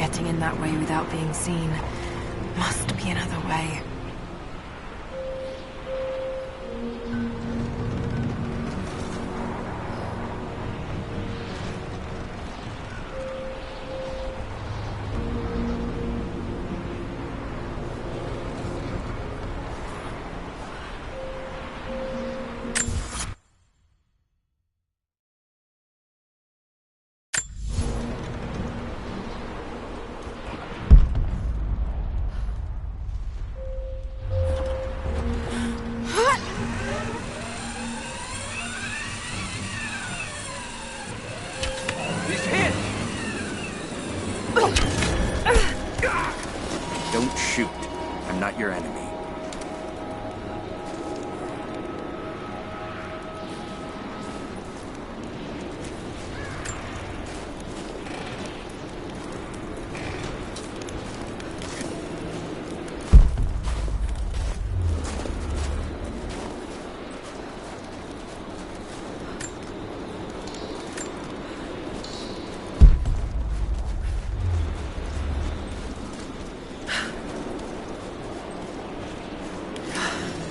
getting in that way without being seen. Must be another way. Don't shoot. I'm not your enemy.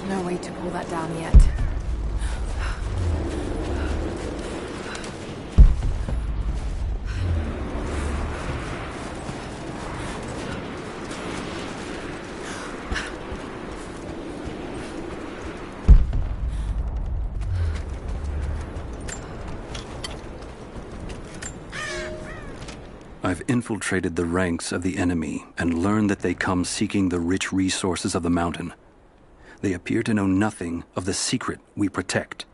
No way to pull that down yet. I've infiltrated the ranks of the enemy and learned that they come seeking the rich resources of the mountain. They appear to know nothing of the secret we protect.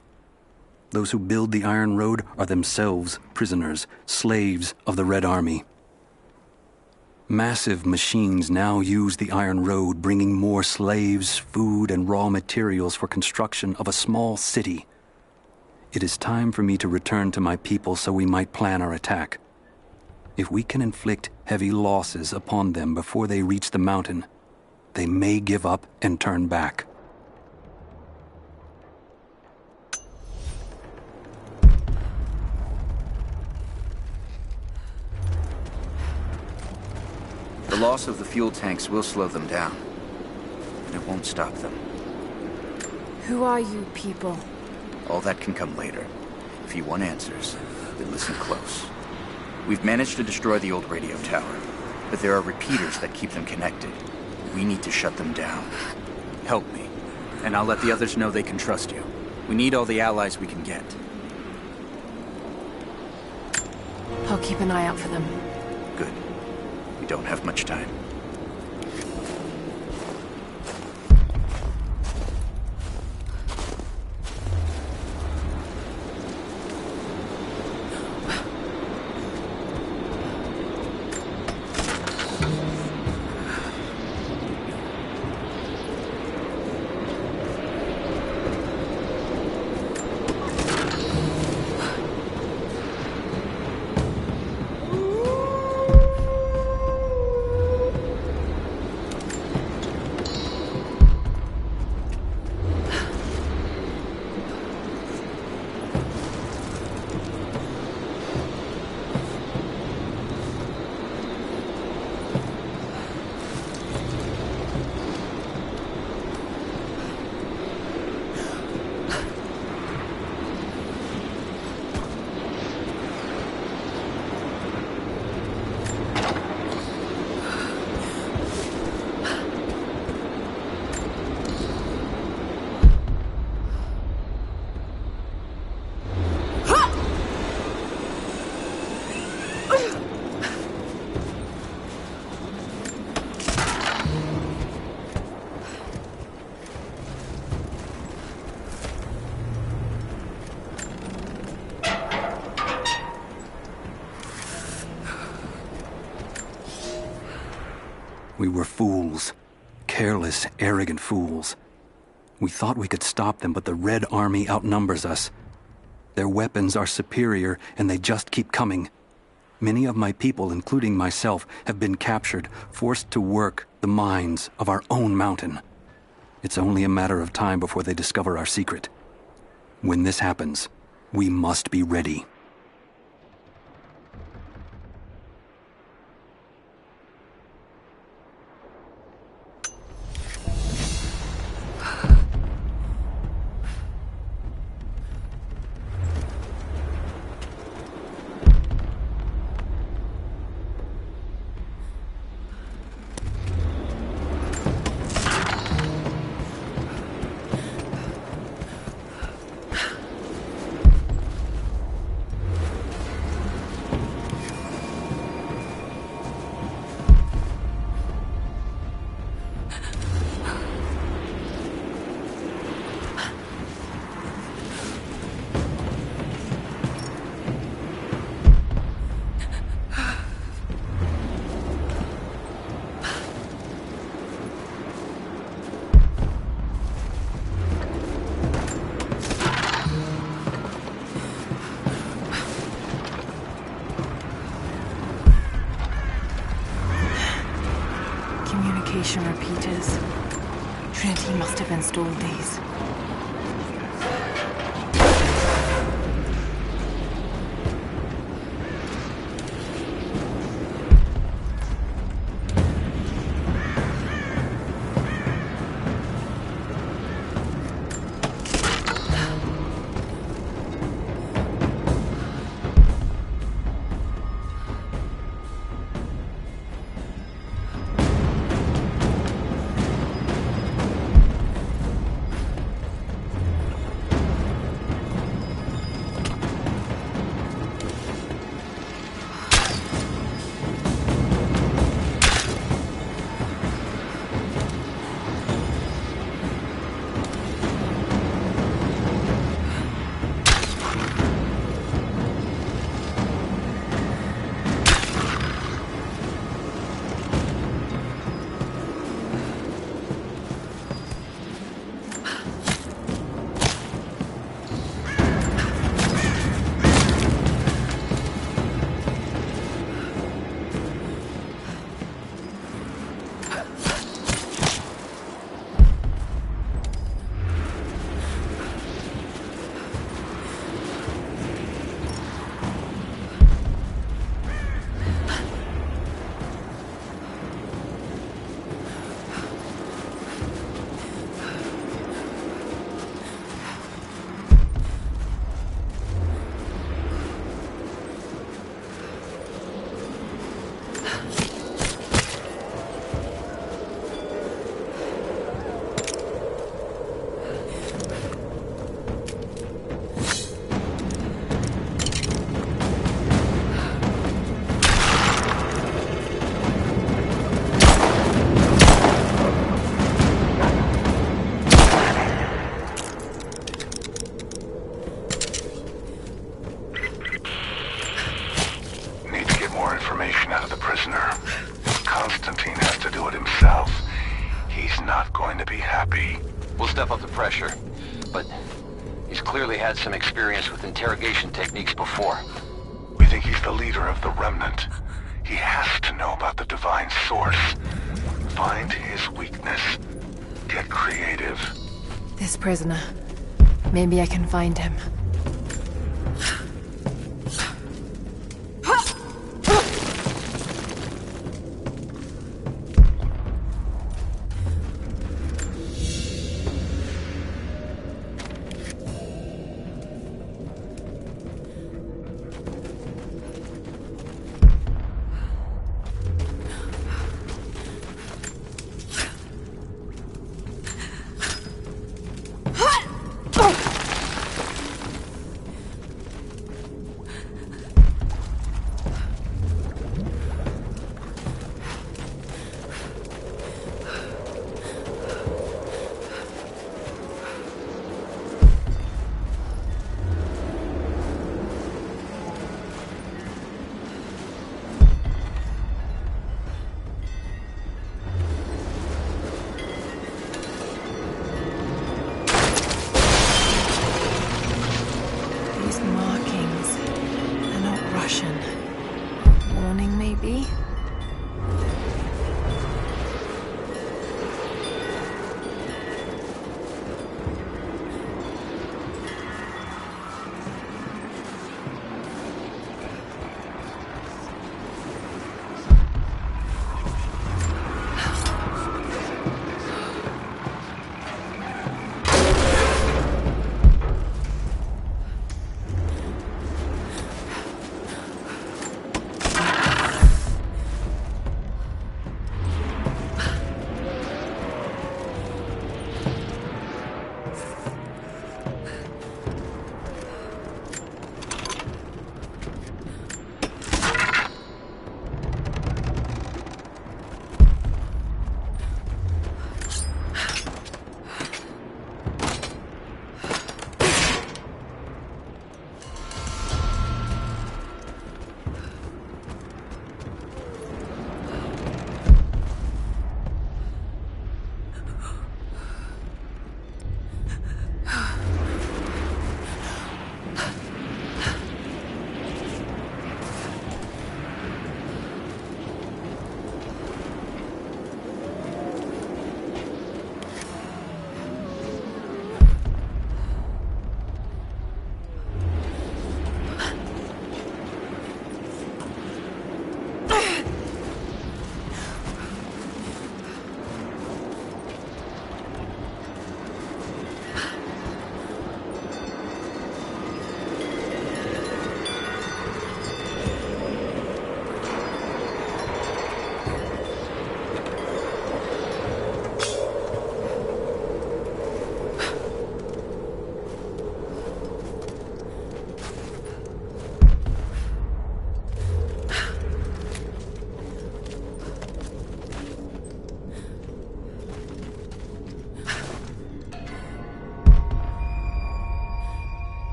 Those who build the Iron Road are themselves prisoners, slaves of the Red Army. Massive machines now use the Iron Road, bringing more slaves, food, and raw materials for construction of a small city. It is time for me to return to my people so we might plan our attack. If we can inflict heavy losses upon them before they reach the mountain, they may give up and turn back. The loss of the fuel tanks will slow them down, but it won't stop them. Who are you people? All that can come later. If you want answers, then listen close. We've managed to destroy the old radio tower, but there are repeaters that keep them connected. We need to shut them down. Help me, and I'll let the others know they can trust you. We need all the allies we can get. I'll keep an eye out for them. Good. We don't have much time. We were fools. Careless, arrogant fools. We thought we could stop them, but the Red Army outnumbers us. Their weapons are superior, and they just keep coming. Many of my people, including myself, have been captured, forced to work the mines of our own mountain. It's only a matter of time before they discover our secret. When this happens, we must be ready. teleportation repeaters. Trinity must have installed these. Some experience with interrogation techniques before. We think he's the leader of the Remnant. He has to know about the Divine Source. Find his weakness. Get creative. This prisoner. Maybe I can find him.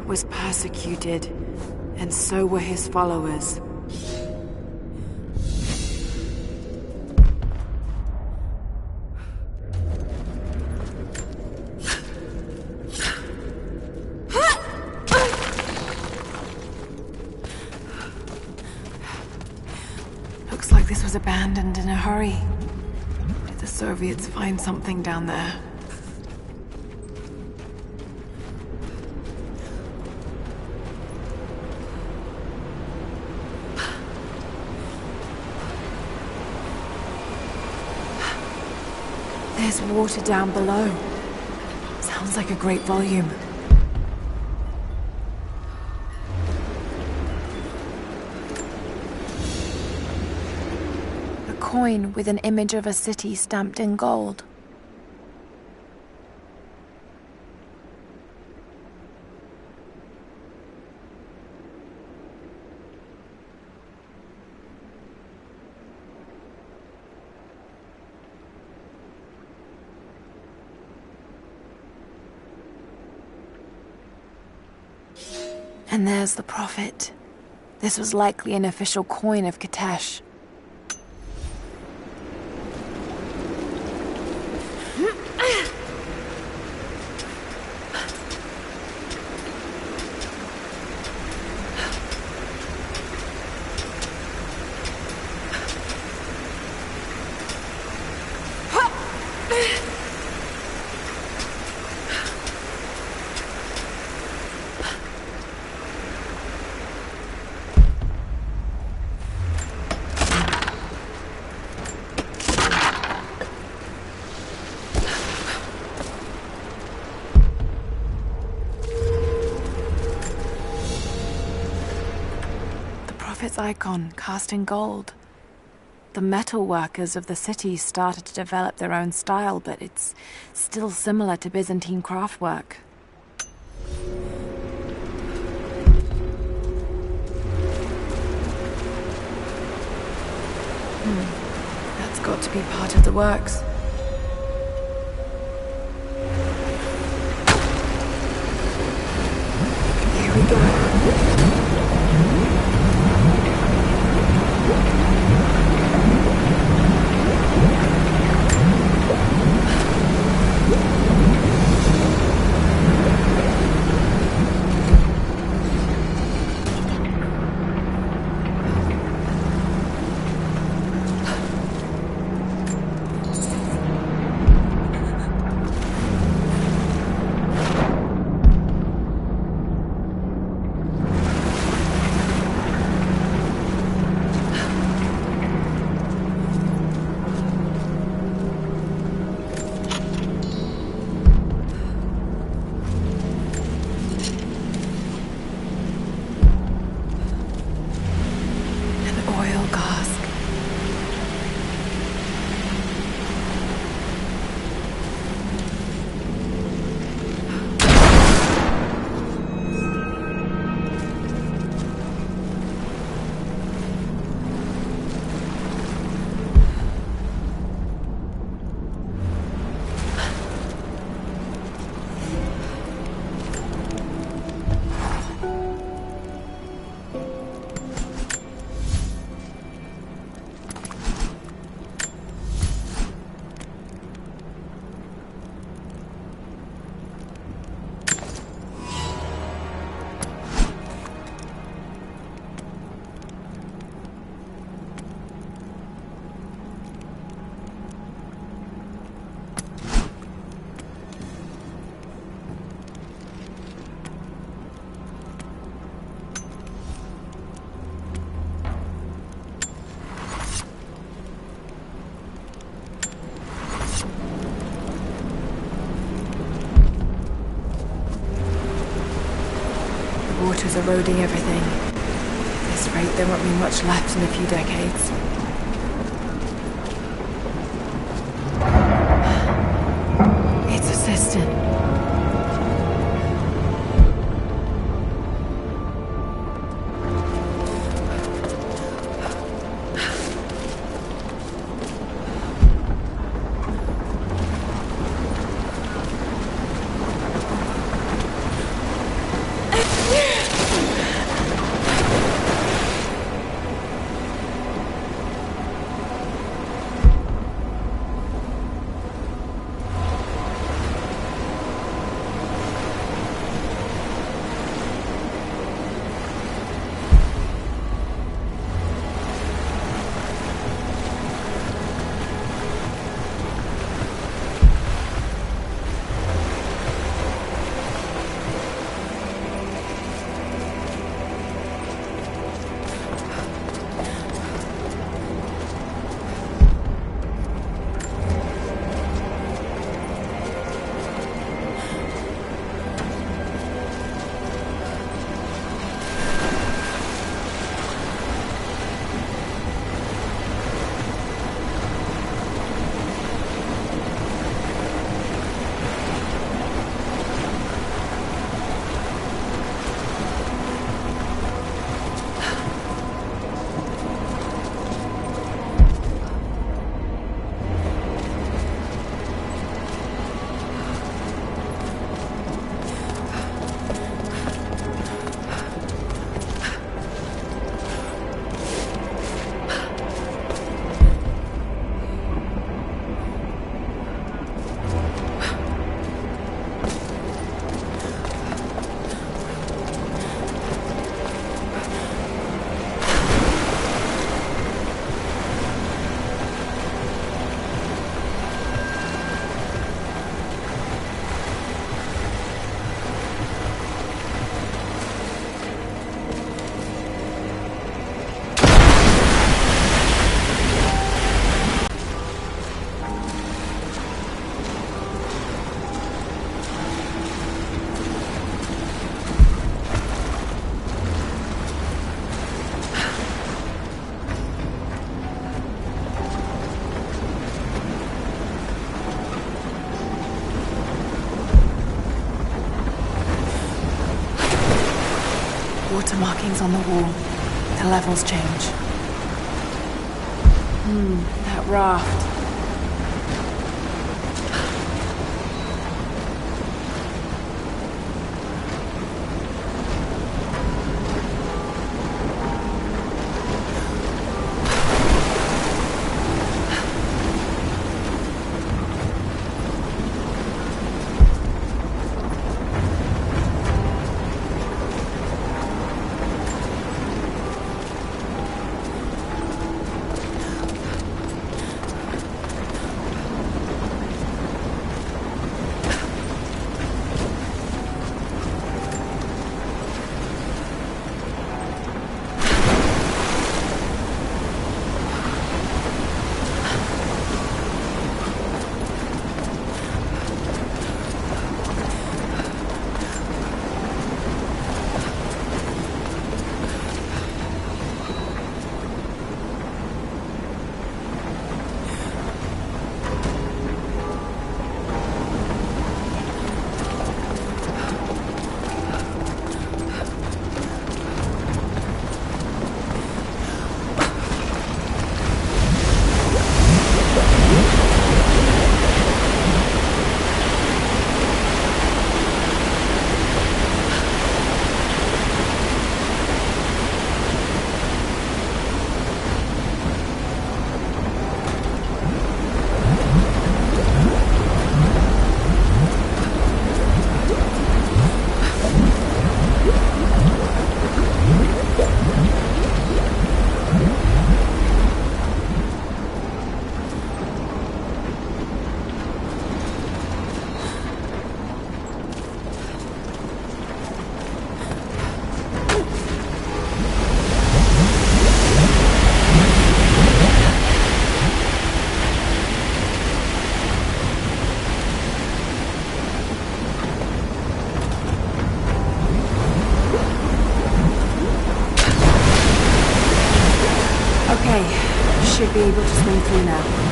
was persecuted, and so were his followers. Looks like this was abandoned in a hurry. Did the Soviets find something down there? There's water down below. Sounds like a great volume. A coin with an image of a city stamped in gold. And there's the Prophet. This was likely an official coin of Kitezh. Prophet's icon cast in gold. The metal workers of the city started to develop their own style, but it's still similar to Byzantine craftwork. That's got to be part of the works. Here we go. Water's eroding everything. At this rate, there won't be much left in a few decades. It's a cistern. water markings on the wall. The levels change. That raft. Should be able to swing through now.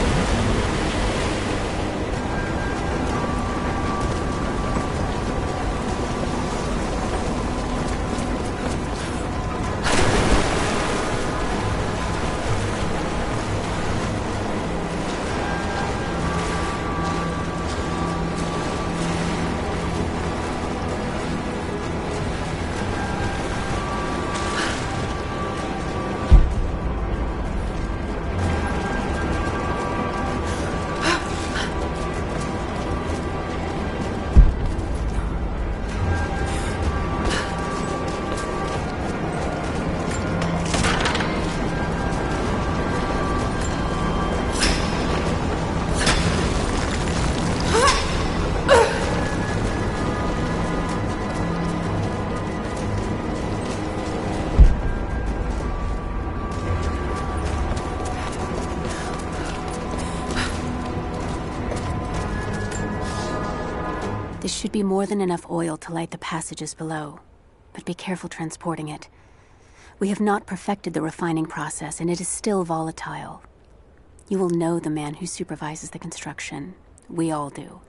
This should be more than enough oil to light the passages below, but be careful transporting it. We have not perfected the refining process, and it is still volatile. You will know the man who supervises the construction. We all do.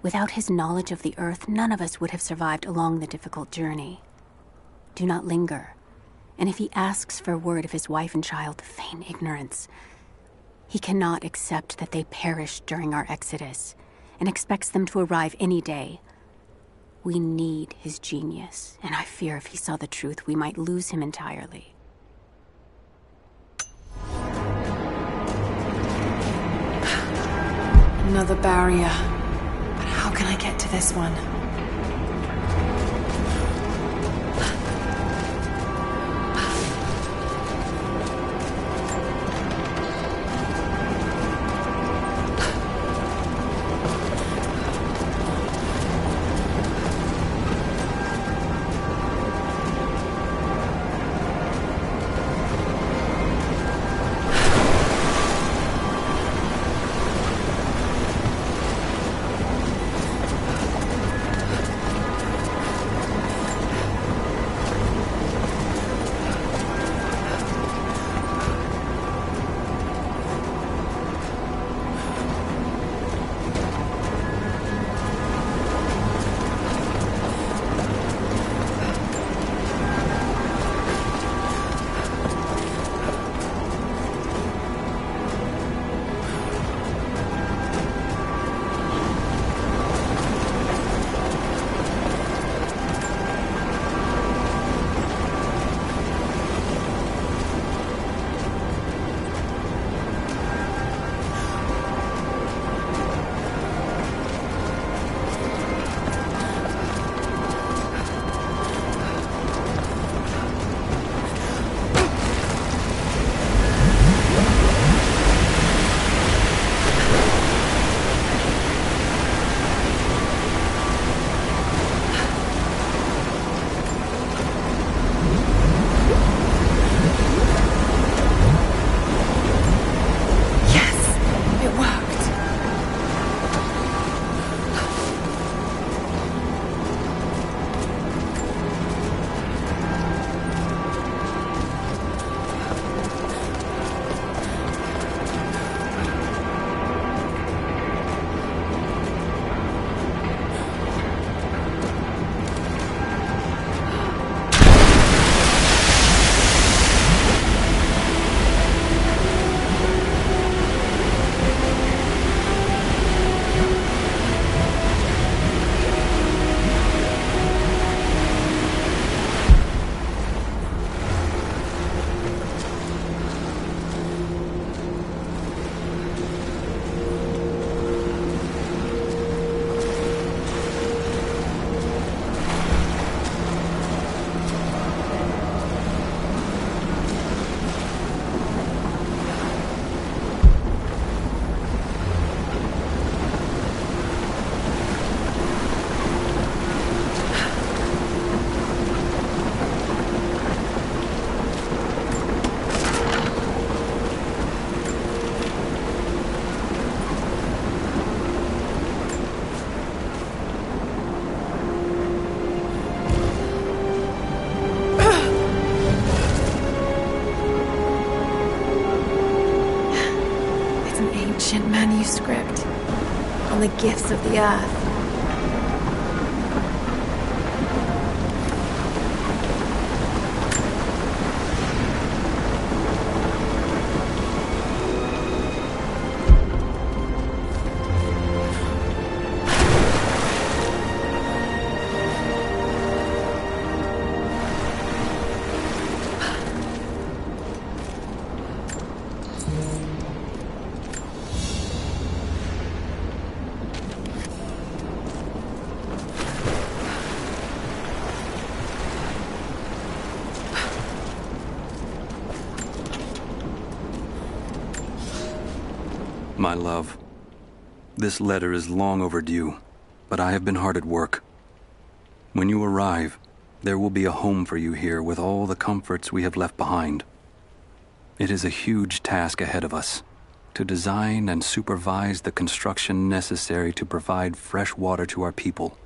Without his knowledge of the Earth, none of us would have survived along the difficult journey. Do not linger, and if he asks for word of his wife and child, feign ignorance. He cannot accept that they perished during our exodus, and expects them to arrive any day. We need his genius, and I fear if he saw the truth, we might lose him entirely. Another barrier. But how can I get to this one? ancient manuscript on the gifts of the earth. My love, this letter is long overdue, but I have been hard at work. When you arrive, there will be a home for you here with all the comforts we have left behind. It is a huge task ahead of us, to design and supervise the construction necessary to provide fresh water to our people.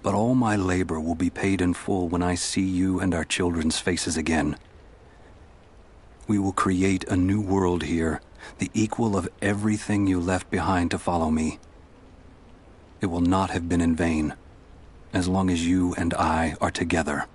But all my labor will be paid in full when I see you and our children's faces again. We will create a new world here, the equal of everything you left behind to follow me. It will not have been in vain, as long as you and I are together.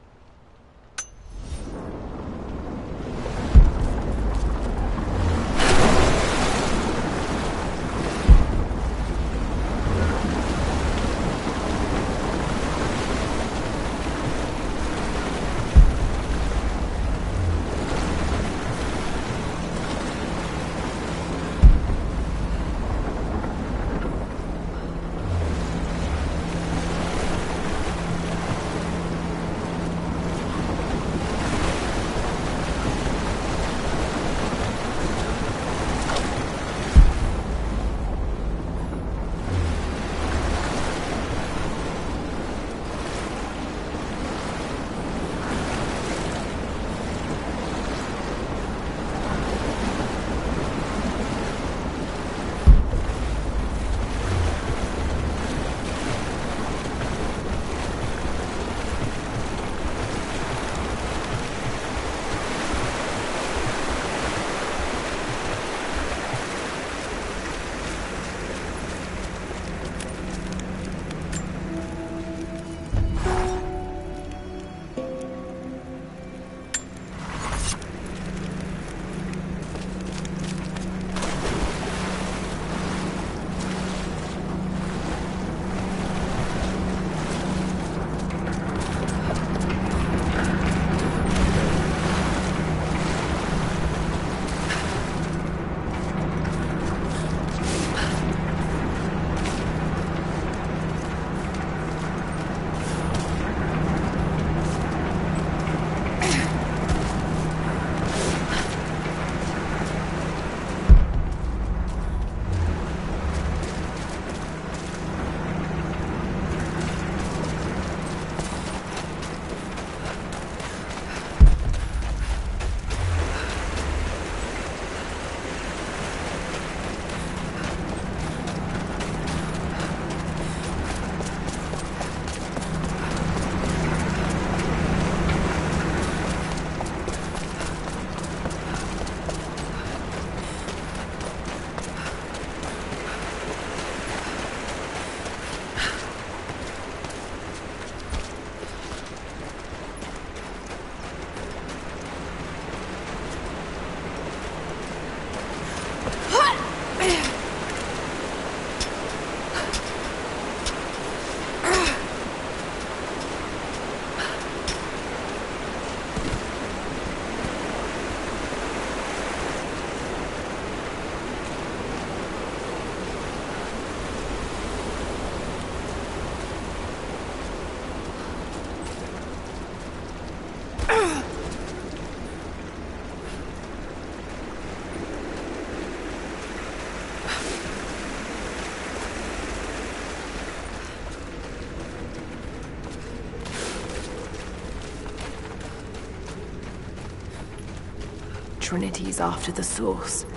Trinity's after the source.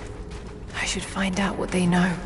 I should find out what they know.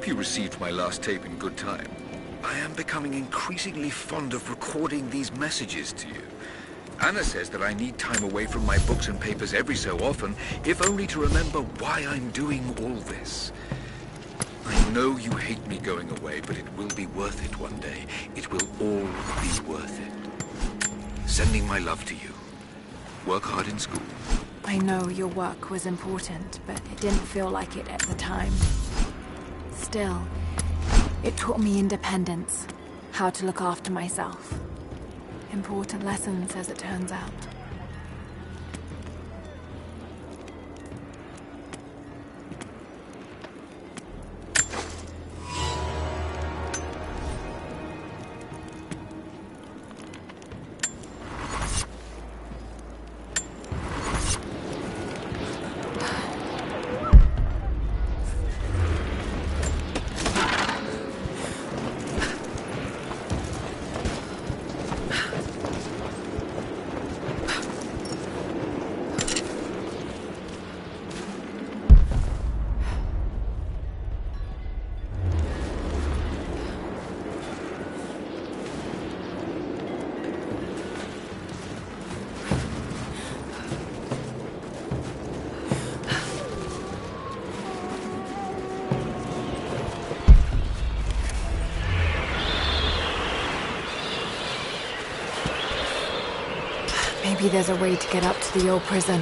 hope you received my last tape in good time. I am becoming increasingly fond of recording these messages to you. Anna says that I need time away from my books and papers every so often, if only to remember why I'm doing all this. I know you hate me going away, but it will be worth it one day. It will all be worth it. Sending my love to you. Work hard in school. I know your work was important, but it didn't feel like it at the time. Still, it taught me independence, how to look after myself. Important lessons, as it turns out. Maybe there's a way to get up to the old prison.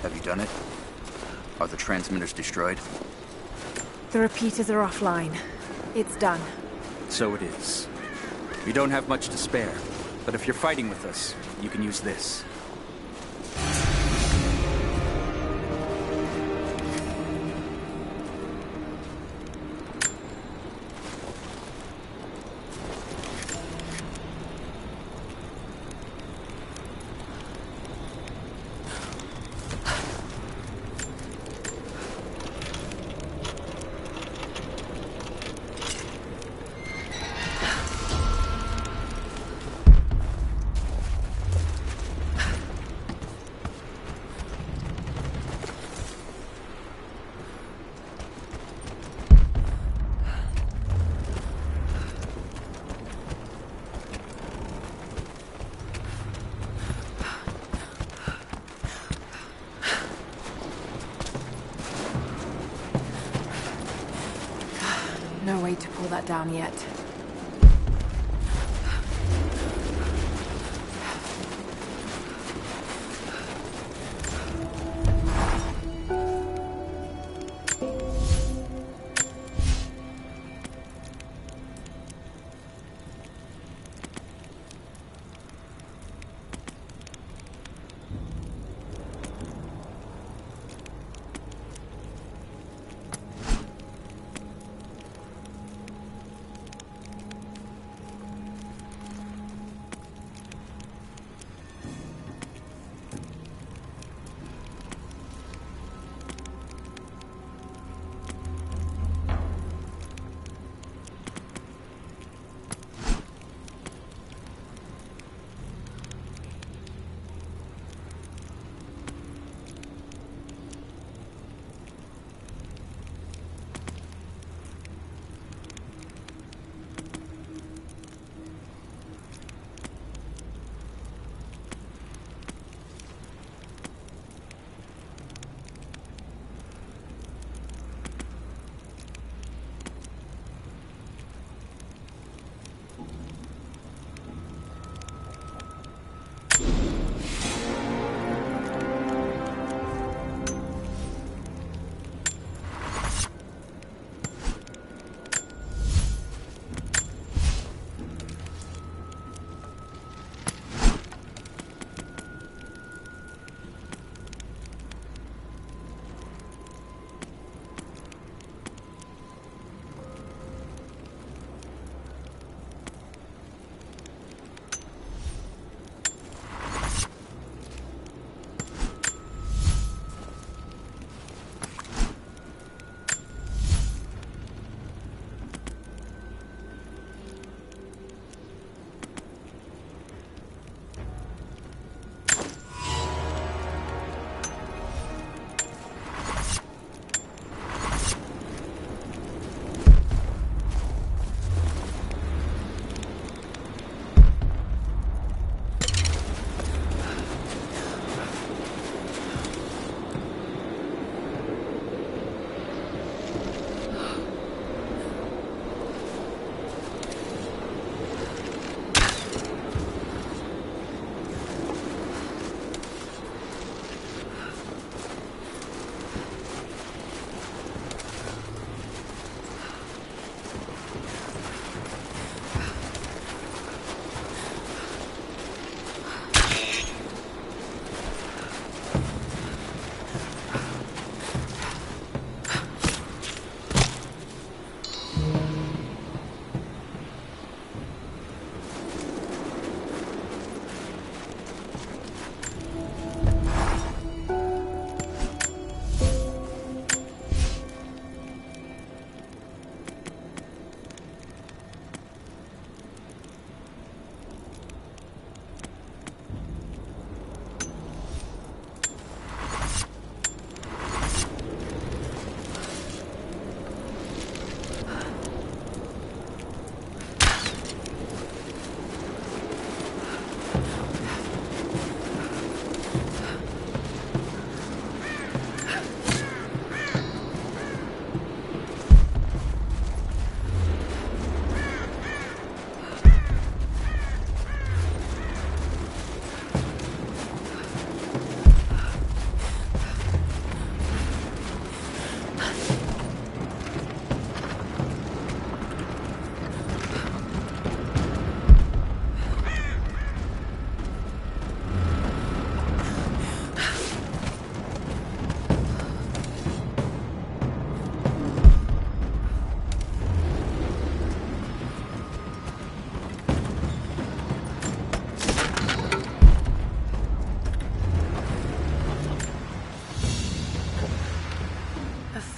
Have you done it? Are the transmitters destroyed? The repeaters are offline. It's done. So it is. We don't have much to spare, but if you're fighting with us, you can use this. No way to pull that down yet.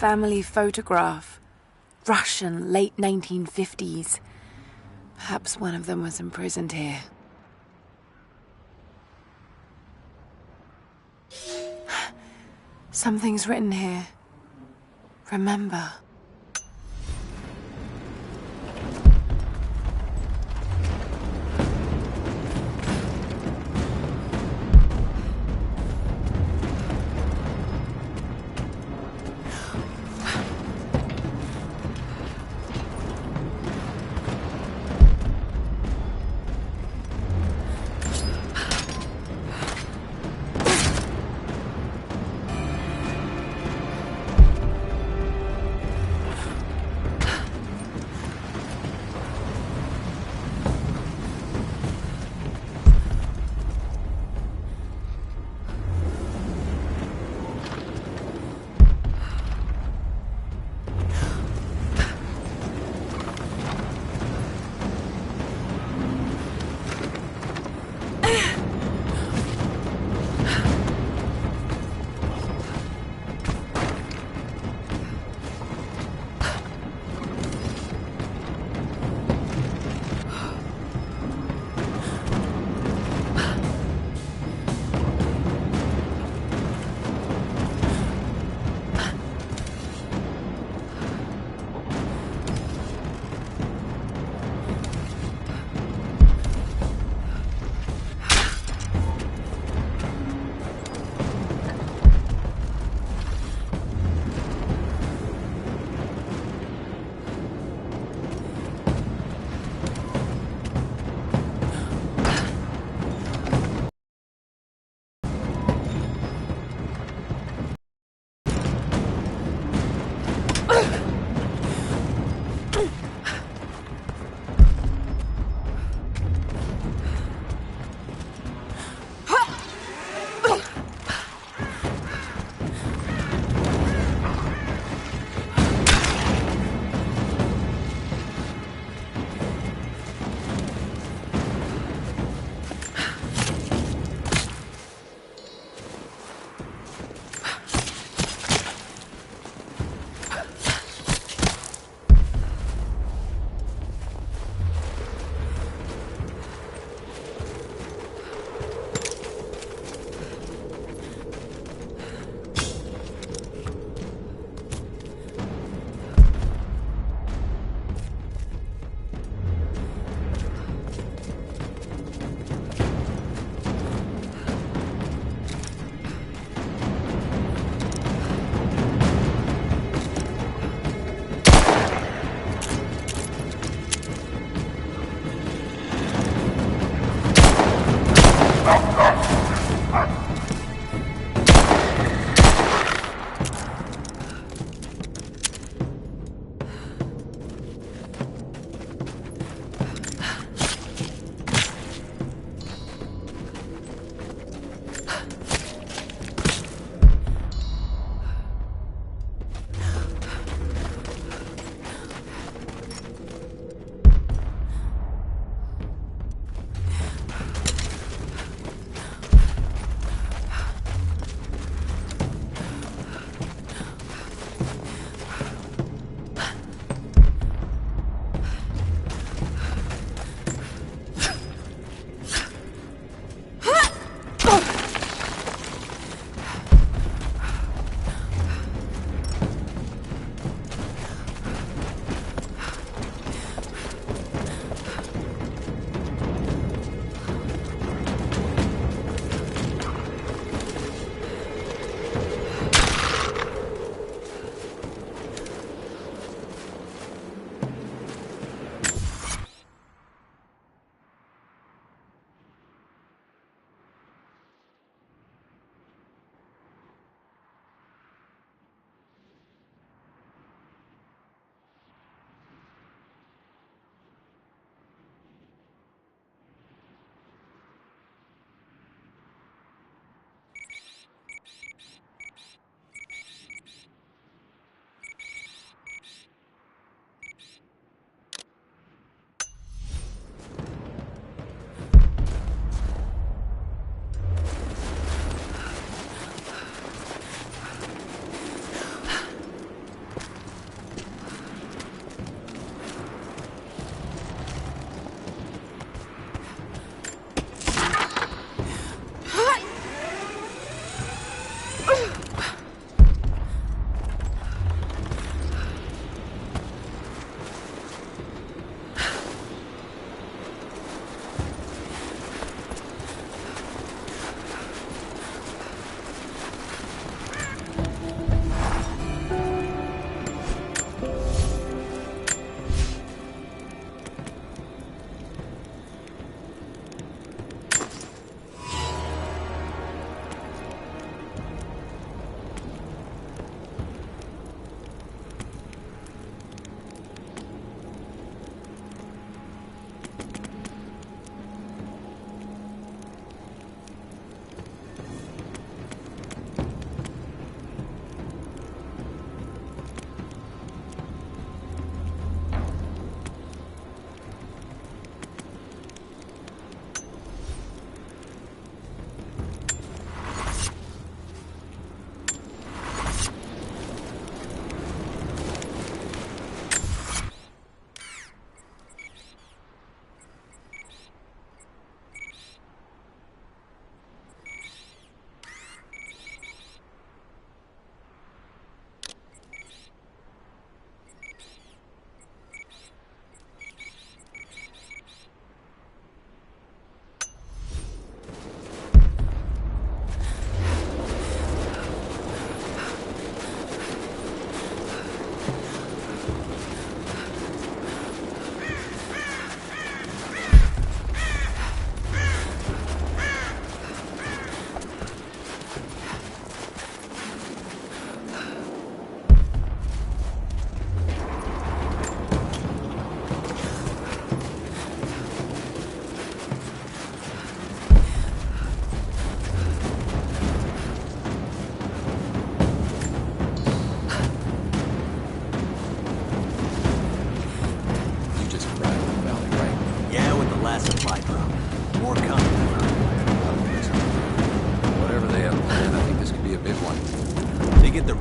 Family photograph. Russian, late 1950s. Perhaps one of them was imprisoned here. Something's written here. Remember.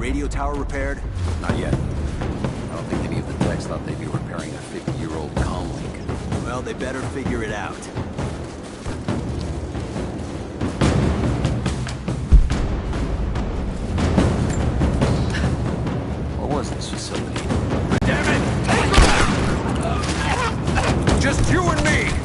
radio tower repaired? Not yet. I don't think any of the techs thought they'd be repairing a 50-year-old comlink. Well, they better figure it out. What was this facility? Damn it! Take just you and me!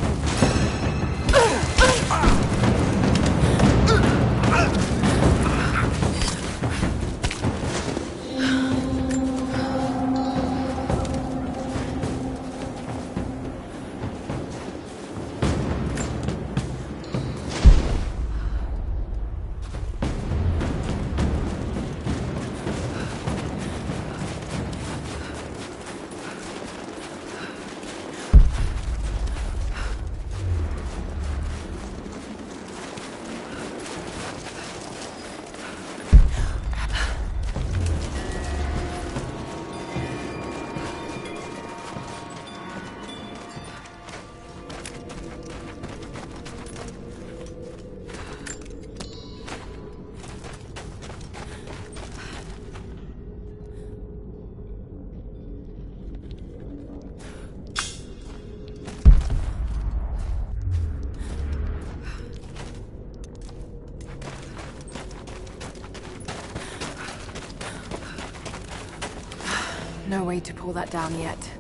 No way to pull that down yet.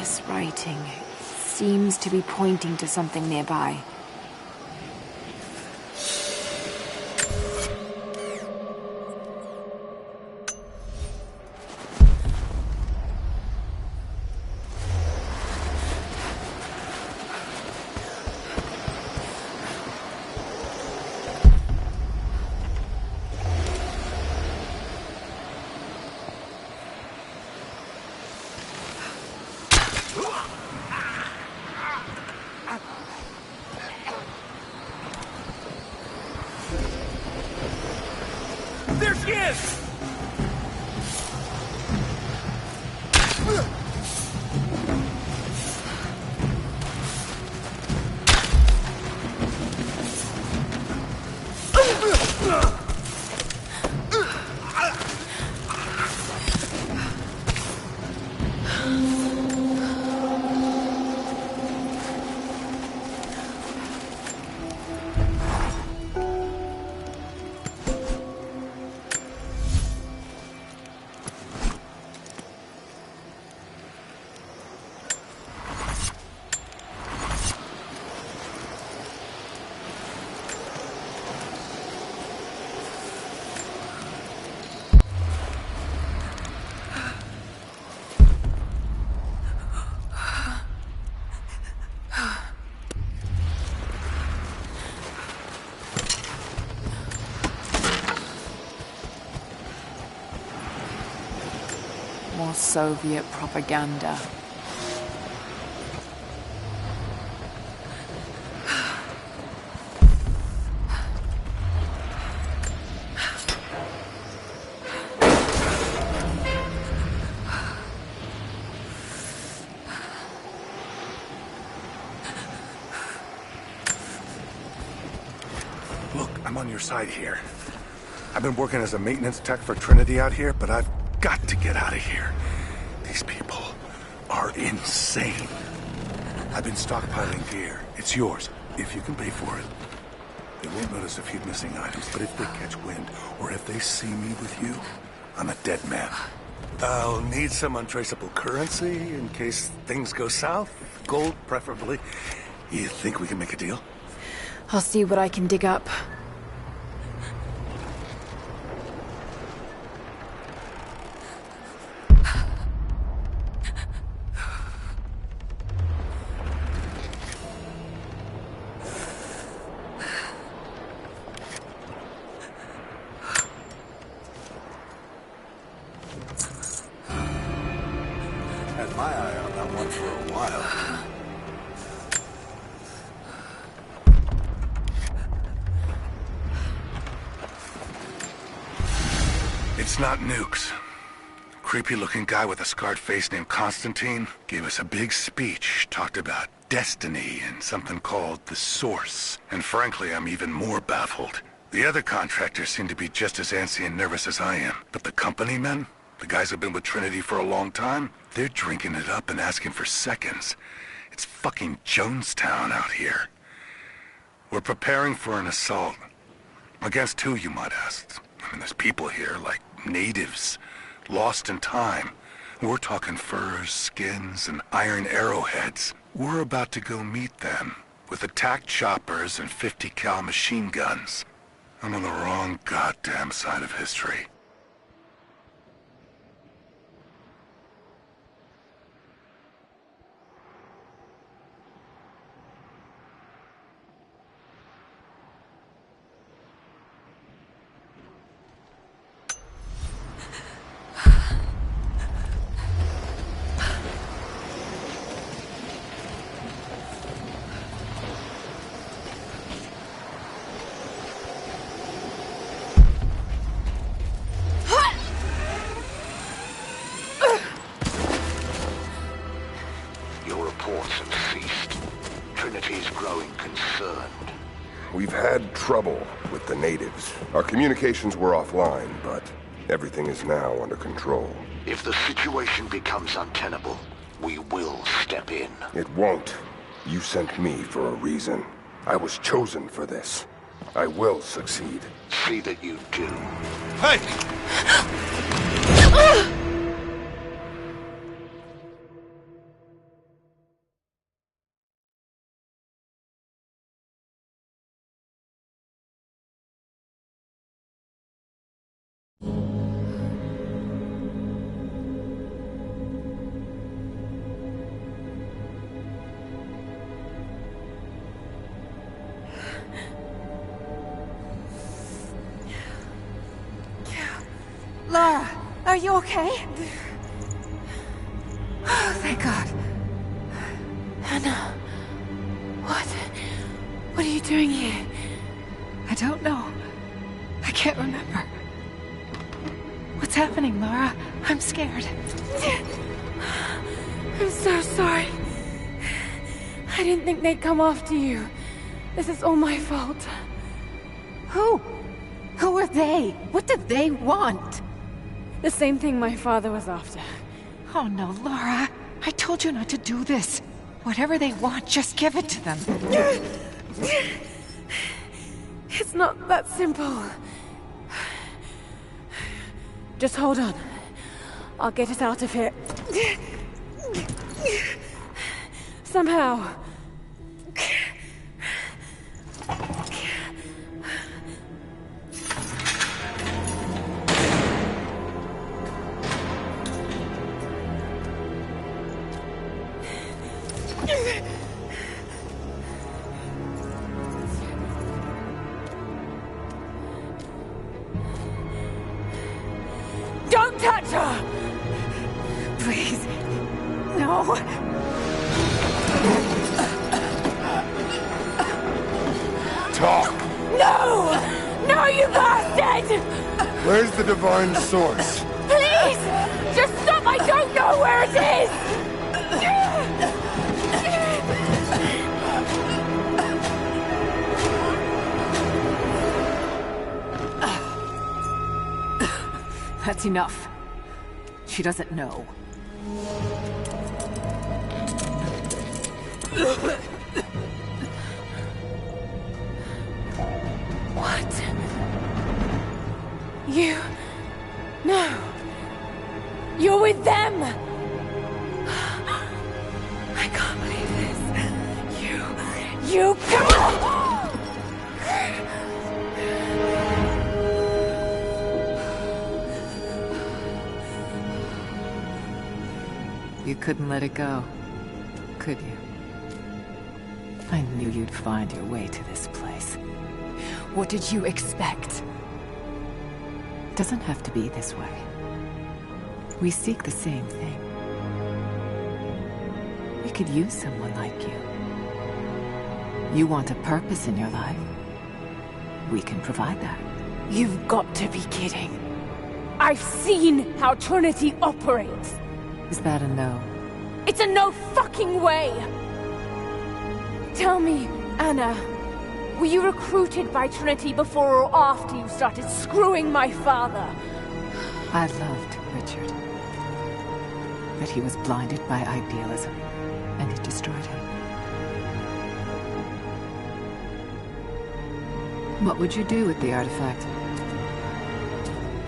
This writing seems to be pointing to something nearby. There she is! More Soviet propaganda. Look, I'm on your side here. I've been working as a maintenance tech for Trinity out here, but I've got to get out of here. These people are insane. I've been stockpiling gear. It's yours, if you can pay for it. They won't notice a few missing items, but if they catch wind, or if they see me with you, I'm a dead man. I'll need some untraceable currency in case things go south. Gold, preferably. You think we can make a deal? I'll see what I can dig up. Had my eye on that one for a while. It's not nukes. Creepy-looking guy with a scarred face named Constantine gave us a big speech, talked about destiny and something called the Source. And frankly, I'm even more baffled. The other contractors seem to be just as antsy and nervous as I am. But the company men, the guys who've been with Trinity for a long time, they're drinking it up and asking for seconds. It's fucking Jonestown out here. We're preparing for an assault. Against who, you might ask? I mean, there's people here, like natives, lost in time. We're talking furs, skins, and iron arrowheads. We're about to go meet them with attack choppers and 50 cal machine guns. I'm on the wrong goddamn side of history. We've had trouble with the natives. Our communications were offline, but everything is now under control. If the situation becomes untenable, we will step in. It won't. You sent me for a reason. I was chosen for this. I will succeed. See that you do. Hey! Lara, are you okay? Oh, thank God. Anna, what are you doing here? I don't know. I can't remember. What's happening, Laura? I'm scared. I'm so sorry. I didn't think they'd come after you. This is all my fault. Who? Who are they? What do they want? The same thing my father was after. Oh no, Laura. I told you not to do this. Whatever they want, just give it to them. It's not that simple. Just hold on. I'll get us out of here. Somehow. Don't touch her! Please. No. Talk! No! No, you bastard! Where's the divine source? Please! Just stop! I don't know where it is! That's enough. She doesn't know. What? You... No. You're with them! I can't believe this. You can't! You couldn't let it go, could you? I knew you'd find your way to this place. What did you expect? It doesn't have to be this way. We seek the same thing. We could use someone like you. You want a purpose in your life. We can provide that. You've got to be kidding. I've seen how Trinity operates. Is that a no? It's a no fucking way! Tell me, Anna, were you recruited by Trinity before or after you started screwing my father? I loved Richard. But he was blinded by idealism, and it destroyed him. What would you do with the artifact?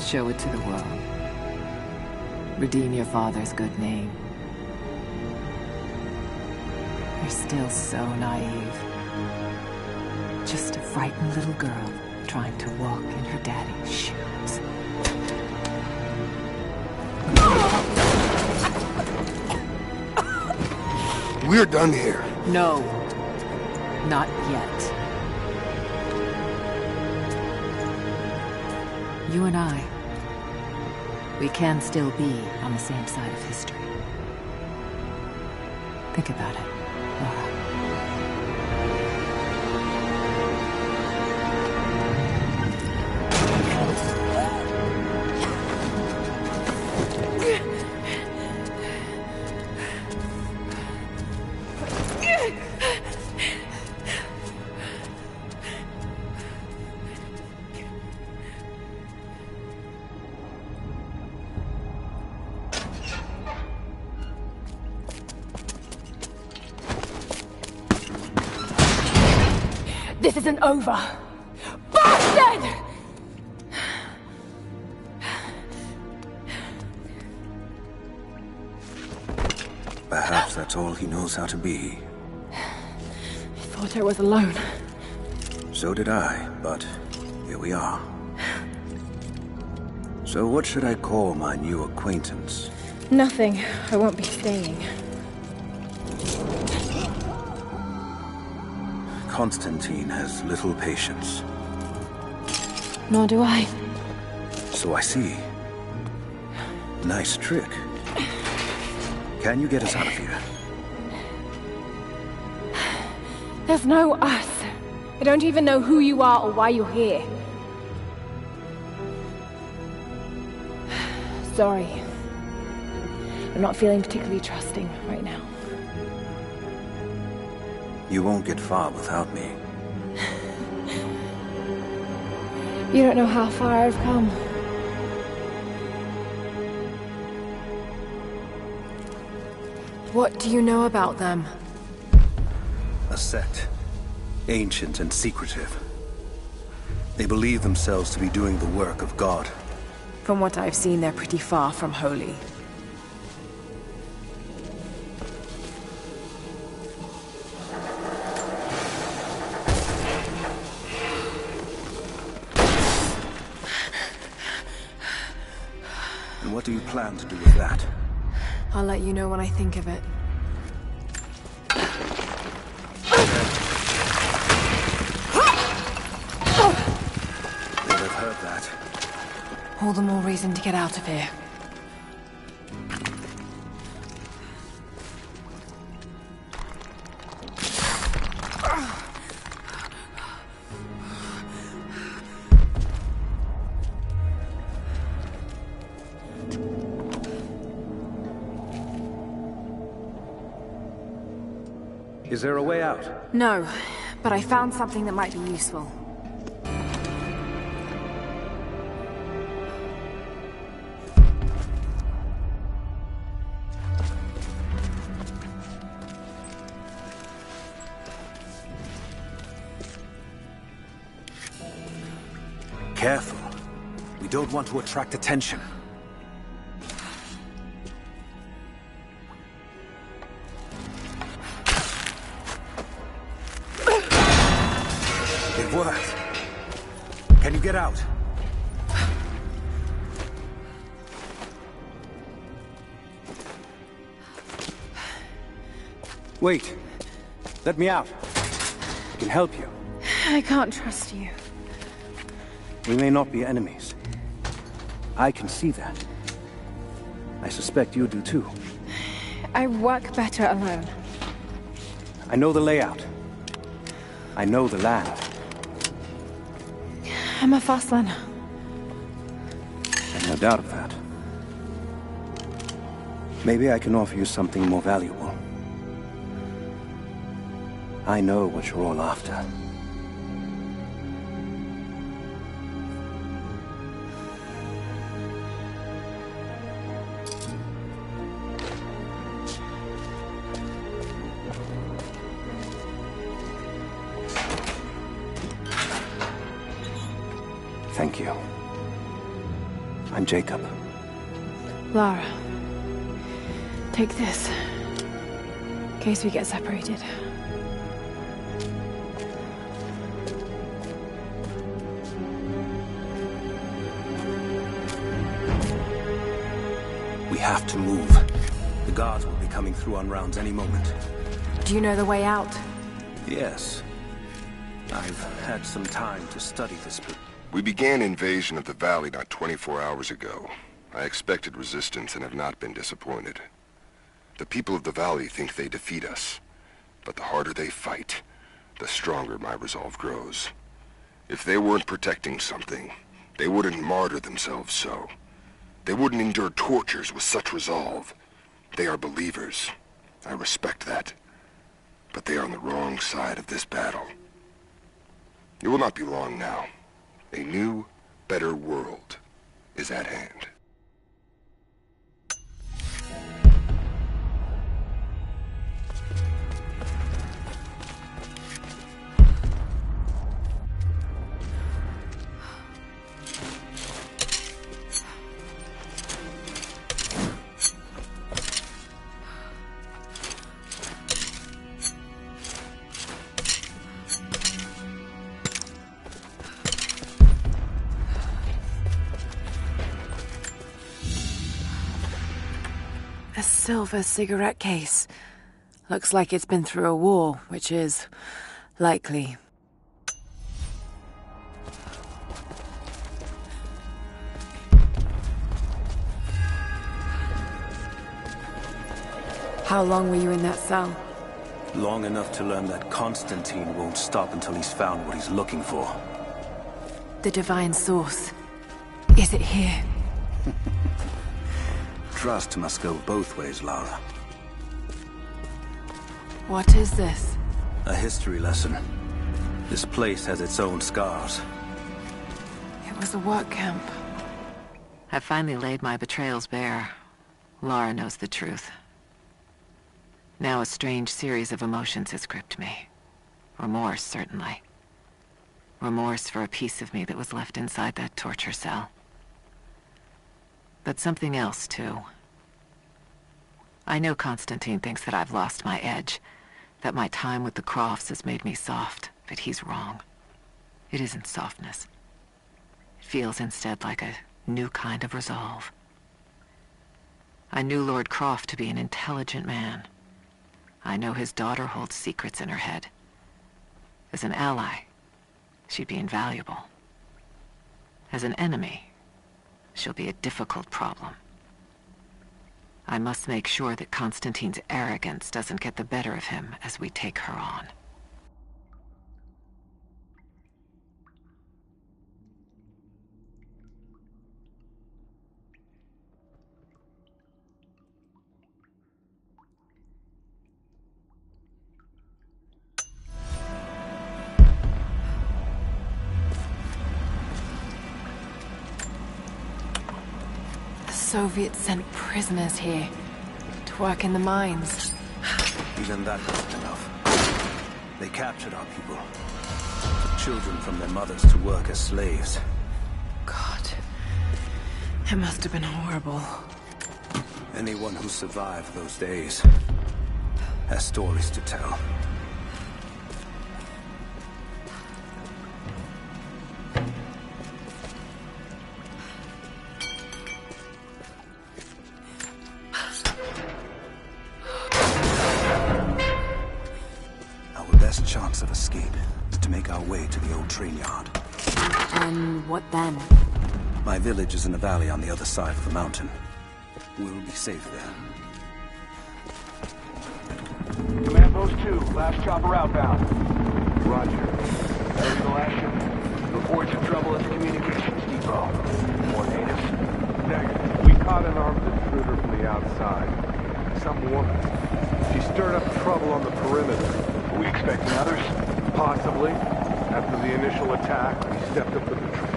Show it to the world. Redeem your father's good name. You're still so naive. Just a frightened little girl trying to walk in her daddy's shoes. We're done here. No. Not yet. You and I, we can still be on the same side of history. Think about it, Laura. This isn't over! Bastard! Perhaps that's all he knows how to be. I thought I was alone. So did I, but here we are. So what should I call my new acquaintance? Nothing. I won't be staying. Constantine has little patience. Nor do I. So I see. Nice trick. Can you get us out of here? There's no us. I don't even know who you are or why you're here. Sorry. I'm not feeling particularly trusting right now. You won't get far without me. You don't know how far I've come. What do you know about them? A sect. Ancient and secretive. They believe themselves to be doing the work of God. From what I've seen, they're pretty far from holy. And what do you plan to do with that? I'll let you know when I think of it. I've heard that. All the more reason to get out of here. Is there a way out? No, but I found something that might be useful. Careful. We don't want to attract attention. It worked. Can you get out? Wait. Let me out. I can help you. I can't trust you. We may not be enemies. I can see that. I suspect you do too. I work better alone. I know the layout. I know the land. I'm a fast learner. I've no doubt of that. Maybe I can offer you something more valuable. I know what you're all after. Thank you. I'm Jacob. Lara, take this. In case we get separated. We have to move. The guards will be coming through on rounds any moment. Do you know the way out? Yes. I've had some time to study this. We began invasion of the valley not 24 hours ago. I expected resistance and have not been disappointed. The people of the valley think they defeat us, but the harder they fight, the stronger my resolve grows. If they weren't protecting something, they wouldn't martyr themselves so. They wouldn't endure tortures with such resolve. They are believers. I respect that. But they are on the wrong side of this battle. It will not be long now. A new, better world is at hand. A silver cigarette case. Looks like it's been through a war, which is likely. How long were you in that cell? Long enough to learn that Constantine won't stop until he's found what he's looking for. The divine source. Is it here? trust must go both ways, Lara. What is this? A history lesson. This place has its own scars. It was a work camp. I finally laid my betrayals bare. Lara knows the truth. Now a strange series of emotions has gripped me. Remorse, certainly. Remorse for a piece of me that was left inside that torture cell. But something else, too. I know Constantine thinks that I've lost my edge, that my time with the Crofts has made me soft, but he's wrong. It isn't softness. It feels instead like a new kind of resolve. I knew Lord Croft to be an intelligent man. I know his daughter holds secrets in her head. As an ally, she'd be invaluable. As an enemy, she'll be a difficult problem. I must make sure that Constantine's arrogance doesn't get the better of him as we take her on. The Soviets sent prisoners here to work in the mines. Even that wasn't enough. They captured our people, took children from their mothers to work as slaves. God, it must have been horrible. Anyone who survived those days has stories to tell. Chance of escape is to make our way to the old train yard. And what then? My village is in a valley on the other side of the mountain. We'll be safe there. Command Post 2, last chopper outbound. Roger. That'll be the last ship. Reports of trouble at the communications depot. More natives? Negative. We caught an armed intruder from the outside. Some woman. She stirred up trouble on the perimeter. Are we expecting others? Possibly. After the initial attack, we stepped up with the troops.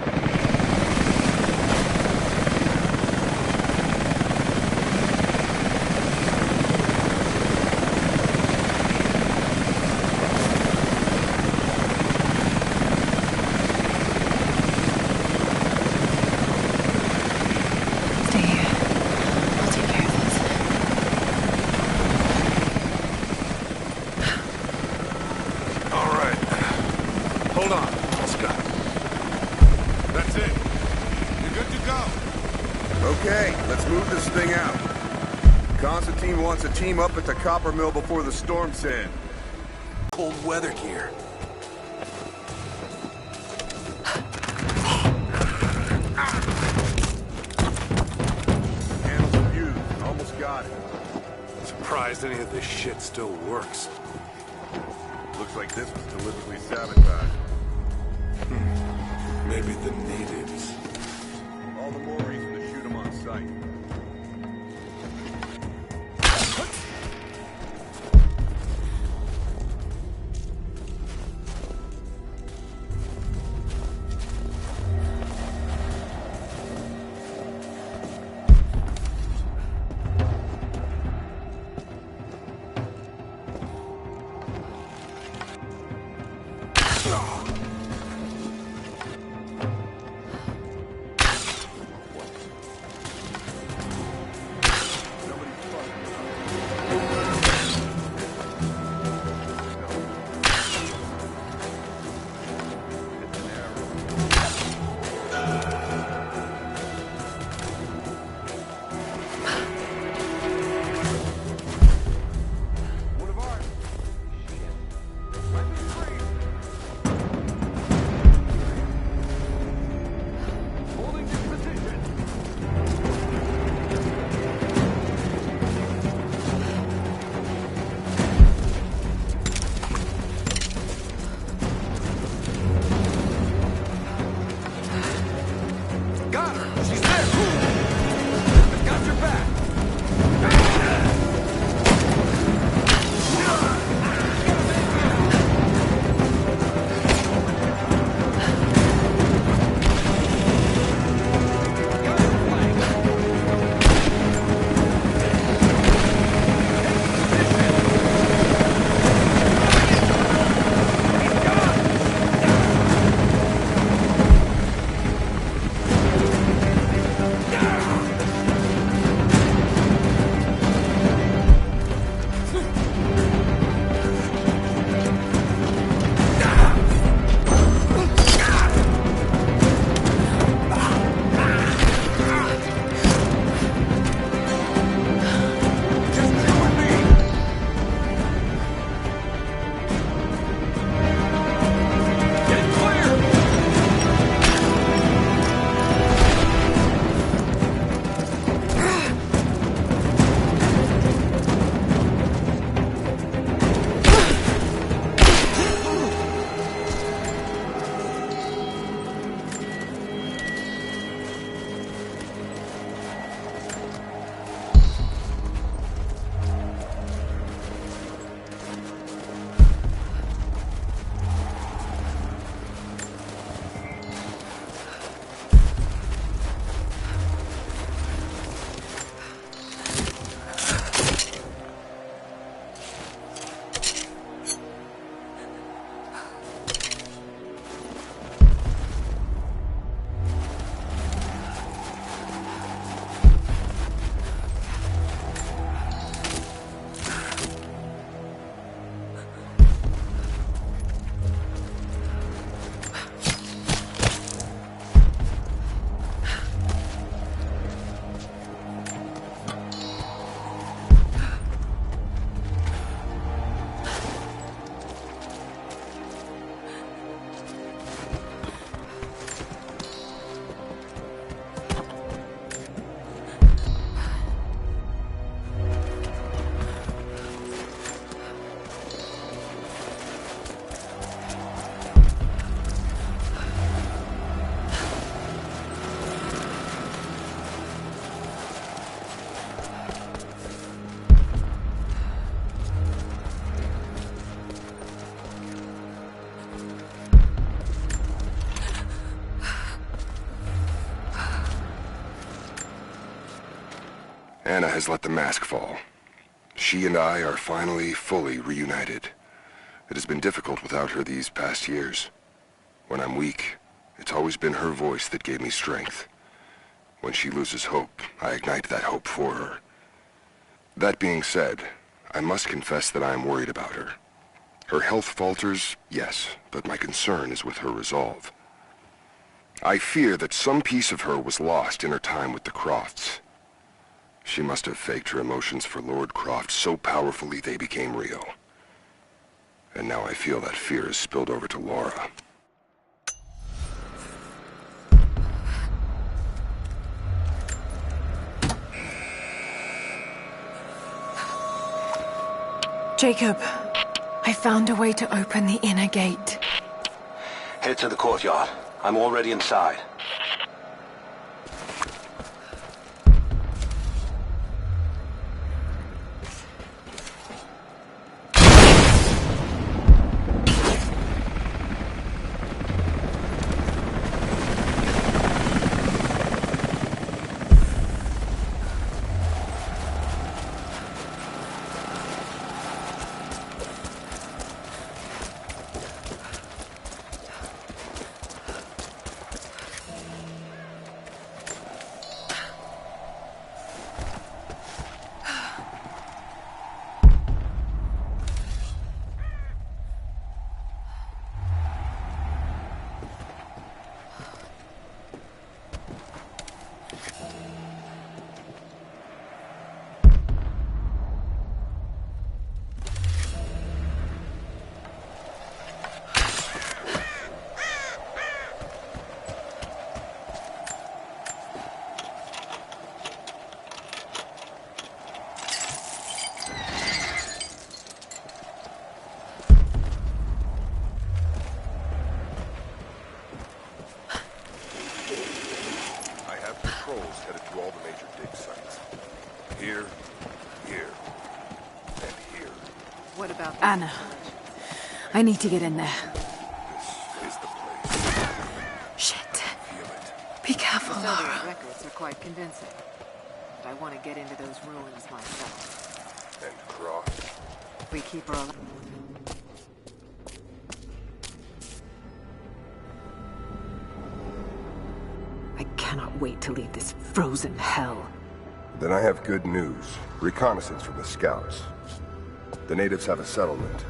Wants a team up at the copper mill before the storms end. Cold weather gear. Panels of fuse. Almost got it. Surprised any of this shit still works. Looks like this was deliberately sabotaged. Maybe the natives. All the more reason to shoot them on sight. Anna has let the mask fall. She and I are finally fully reunited. It has been difficult without her these past years. When I'm weak, it's always been her voice that gave me strength. When she loses hope, I ignite that hope for her. That being said, I must confess that I am worried about her. Her health falters, yes, but my concern is with her resolve. I fear that some piece of her was lost in her time with the Crofts. She must have faked her emotions for Lord Croft so powerfully they became real. And now I feel that fear has spilled over to Laura. Jacob, I found a way to open the inner gate. Head to the courtyard. I'm already inside. Anna, I need to get in there. This is the place. Shit. Be careful, The Laura. Soviet records are quite convincing. But I want to get into those ruins myself. And Croft. If we keep her alive. I cannot wait to leave this frozen hell. Then I have good news. Reconnaissance from the scouts. The natives have a settlement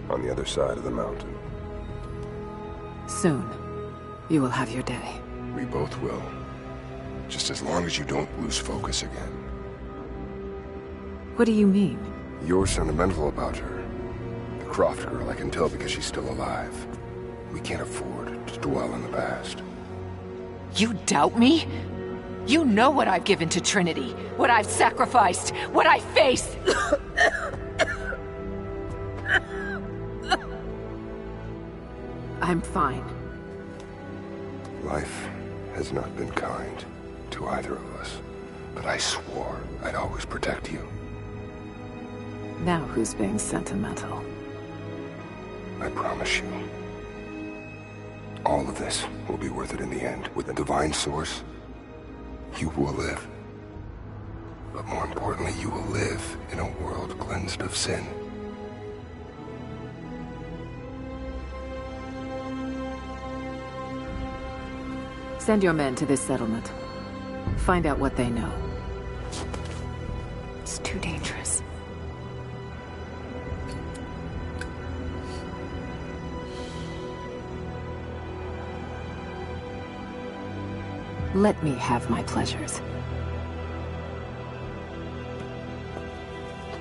on the other side of the mountain. Soon, you will have your day. We both will. Just as long as you don't lose focus again. What do you mean? You're sentimental about her. The Croft girl, I can tell because she's still alive. We can't afford to dwell in the past. You doubt me? You know what I've given to Trinity, what I've sacrificed, what I face. I'm fine. Life has not been kind to either of us, but I swore I'd always protect you. Now who's being sentimental? I promise you. All of this will be worth it in the end. With the divine source, you will live. But more importantly, you will live in a world cleansed of sin. Send your men to this settlement. Find out what they know. It's too dangerous. Let me have my pleasures.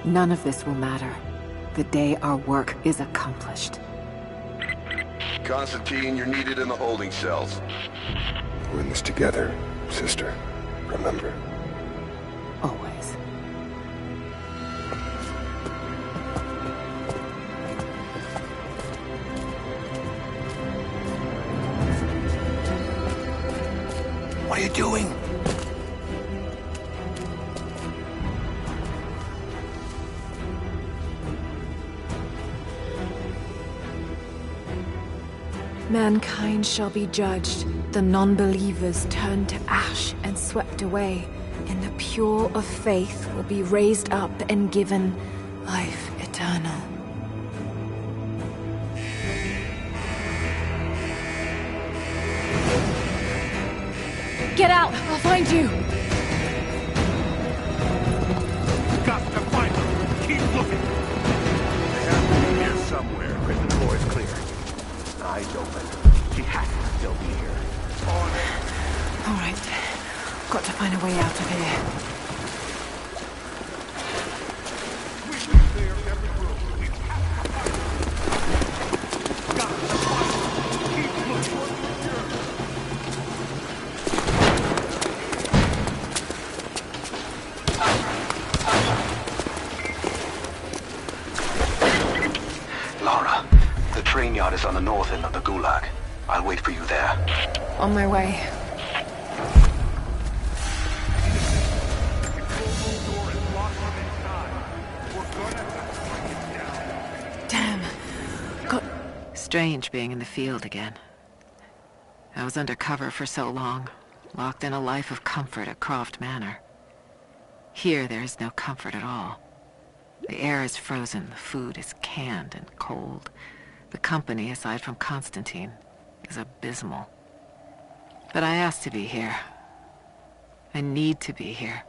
None of this will matter the day our work is accomplished. Constantine, you're needed in the holding cells. We're in this together, sister. Remember. Always. What are you doing? Mankind shall be judged. The non-believers turned to ash and swept away. in the pure of faith will be raised up and given life eternal. Get out! I'll find you! Got to find them! Keep looking! They have to be here somewhere if the door is clear. Eyes open. She has to still be here. On it! Alright. Got to find a way out of here. Lara, the train yard is on the north end of the Gulag. I'll wait for you there. On my way. Damn. Strange being in the field again. I was under cover for so long, locked in a life of comfort at Croft Manor. Here there is no comfort at all. The air is frozen, the food is canned and cold. The company, aside from Constantine, is abysmal. But I asked to be here. I need to be here.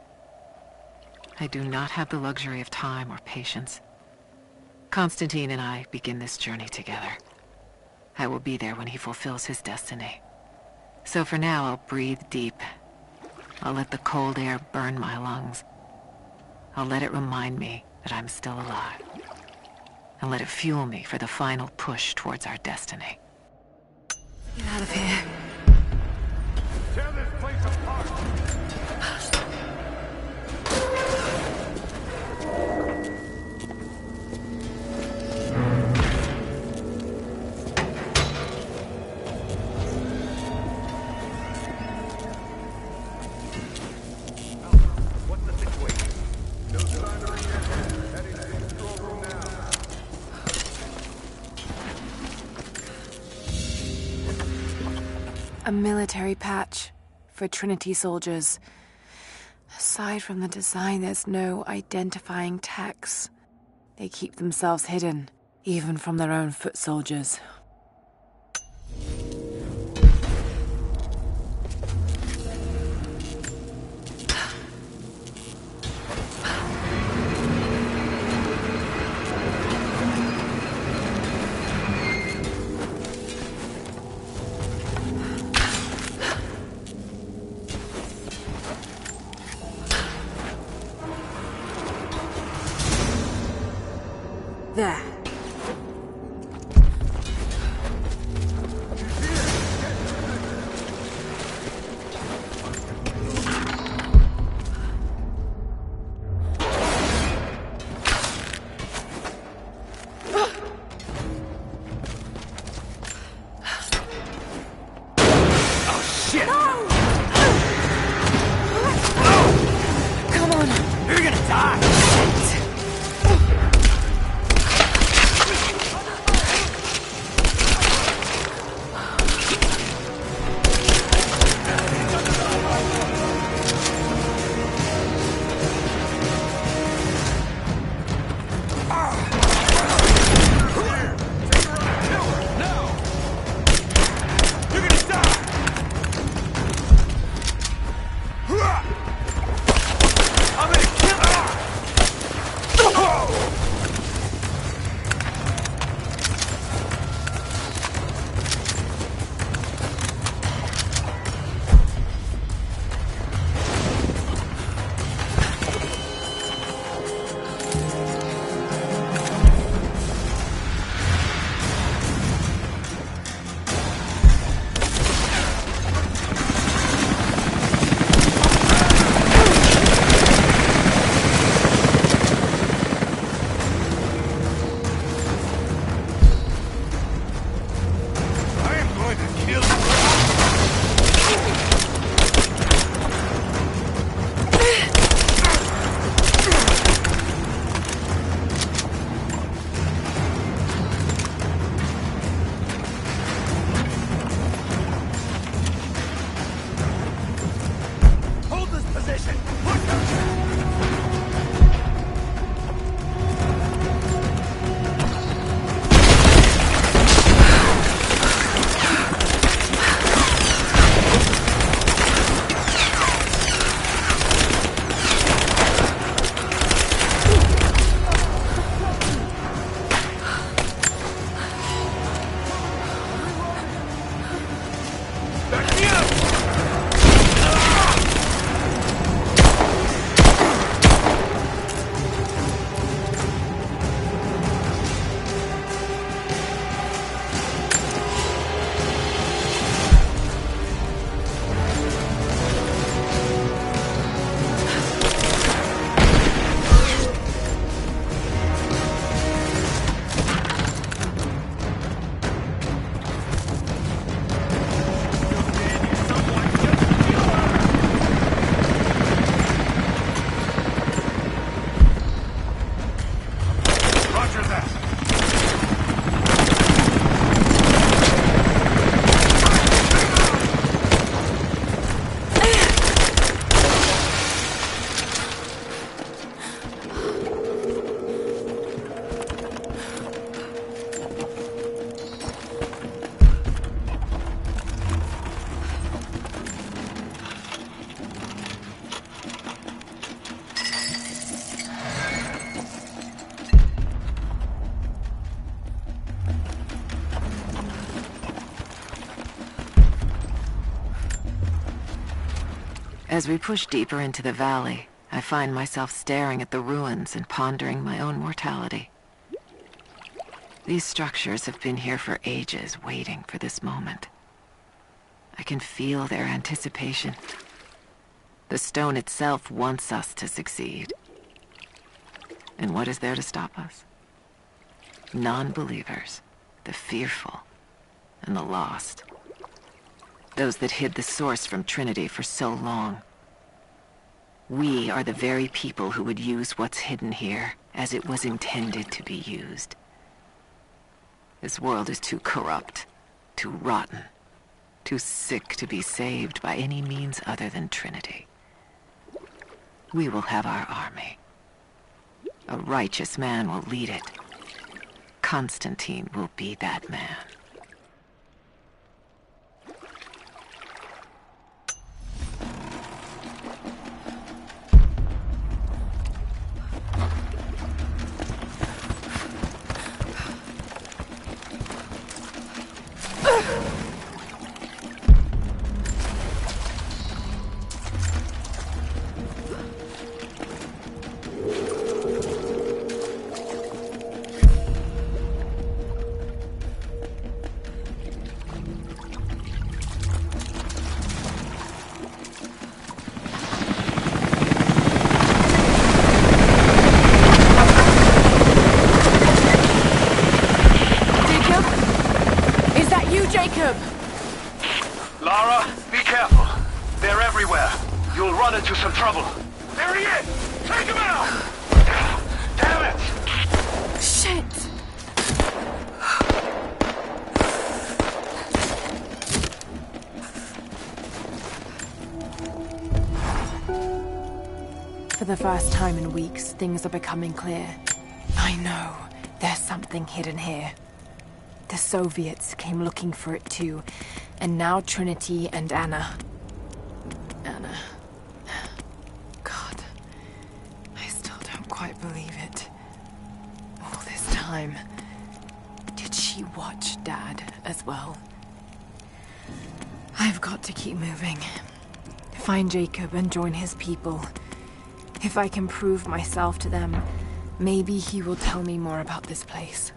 I do not have the luxury of time or patience. Constantine and I begin this journey together. I will be there when he fulfills his destiny. So for now, I'll breathe deep. I'll let the cold air burn my lungs. I'll let it remind me that I'm still alive. And let it fuel me for the final push towards our destiny. Get out of here. Tear this place apart! What's the situation? No surrendering yet. Heading to the control room now. A military patch for Trinity soldiers. Aside from the design, there's no identifying text. They keep themselves hidden, even from their own foot soldiers. There. As we push deeper into the valley, I find myself staring at the ruins and pondering my own mortality. These structures have been here for ages, waiting for this moment. I can feel their anticipation. The stone itself wants us to succeed. And what is there to stop us? Non-believers, the fearful, and the lost. Those that hid the source from Trinity for so long. We are the very people who would use what's hidden here as it was intended to be used. This world is too corrupt, too rotten, too sick to be saved by any means other than Trinity. We will have our army. A righteous man will lead it. Constantine will be that man. Lara, be careful. They're everywhere. You'll run into some trouble. There he is! Take him out! Damn it! Shit! For the first time in weeks, things are becoming clear. I know. There's something hidden here. The Soviets came looking for it too, and now Trinity and Anna. Anna. God. I still don't quite believe it. All this time. Did she watch Dad as well? I've got to keep moving. Find Jacob and join his people. If I can prove myself to them, maybe he will tell me more about this place.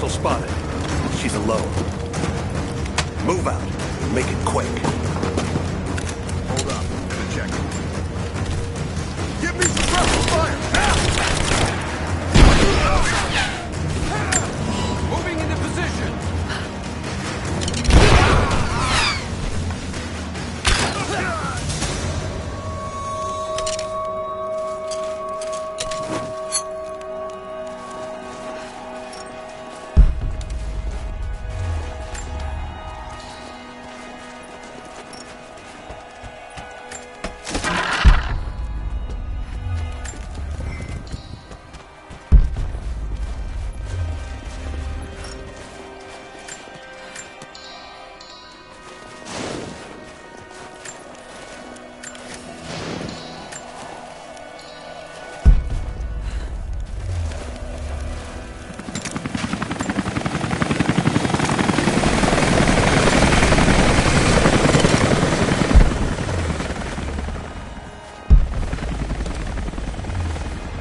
Hostile spotted. She's alone. Move out. Make it quick. Hold up. Gonna check. Give me suppressive fire! Now! Moving into position!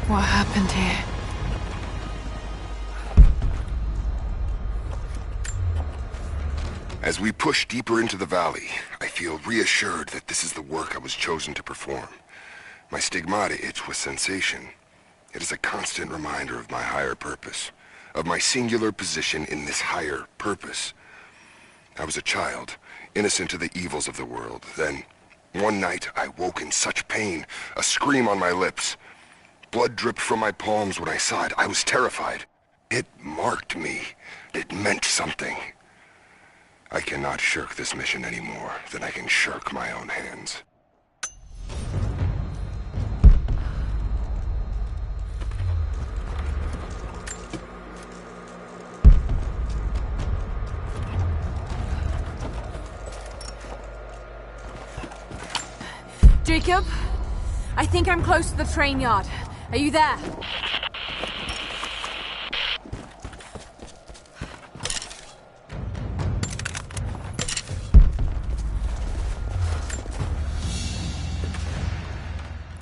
What happened here? As we push deeper into the valley, I feel reassured that this is the work I was chosen to perform. My stigmata itch with sensation. It is a constant reminder of my higher purpose, of my singular position in this higher purpose. I was a child, innocent to the evils of the world. Then, one night, I woke in such pain, a scream on my lips. Blood dripped from my palms when I saw it. I was terrified. It marked me. It meant something. I cannot shirk this mission any more than I can shirk my own hands. Jacob, I think I'm close to the train yard. Are you there?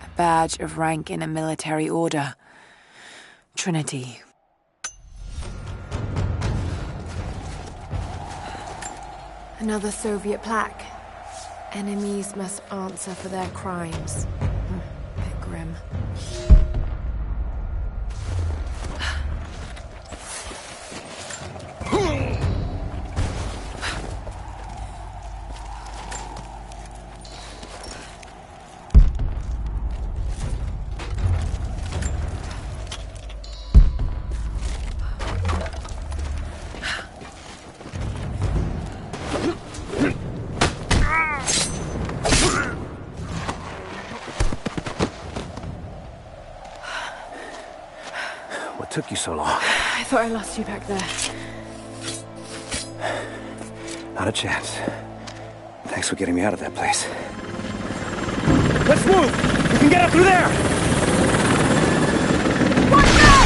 A badge of rank in a military order. Trinity. Another Soviet plaque. Enemies must answer for their crimes. Bit grim. Took you so long? I thought I lost you back there. Not a chance. Thanks for getting me out of that place. Let's move! We can get up through there! Watch out!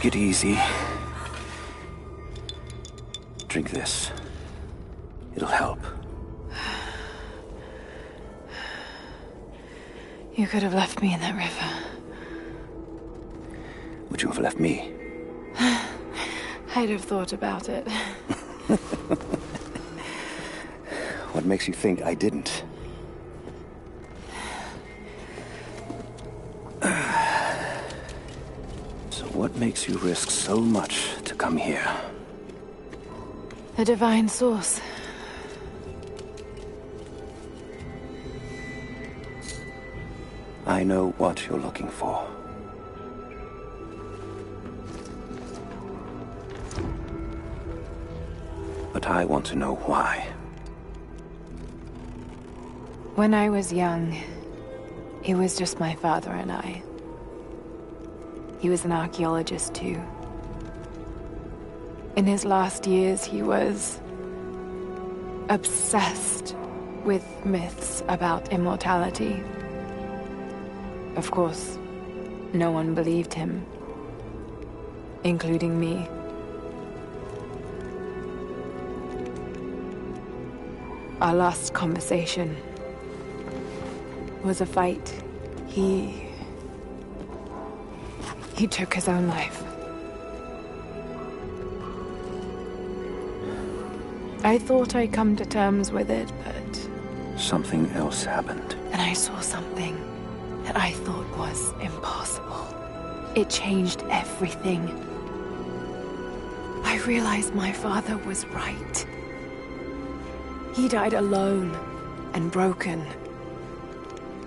Take it easy. Drink this. It'll help. You could have left me in that river. Would you have left me? I'd have thought about it. What makes you think I didn't? So what makes you risk so much to come here? The divine source. I know what you're looking for. But I want to know why. When I was young, it was just my father and I. He was an archaeologist too. In his last years, he was obsessed with myths about immortality. Of course, no one believed him, including me. Our last conversation was a fight. He took his own life. I thought I'd come to terms with it, but... Something else happened. And I saw something that I thought was impossible. It changed everything. I realized my father was right. He died alone and broken.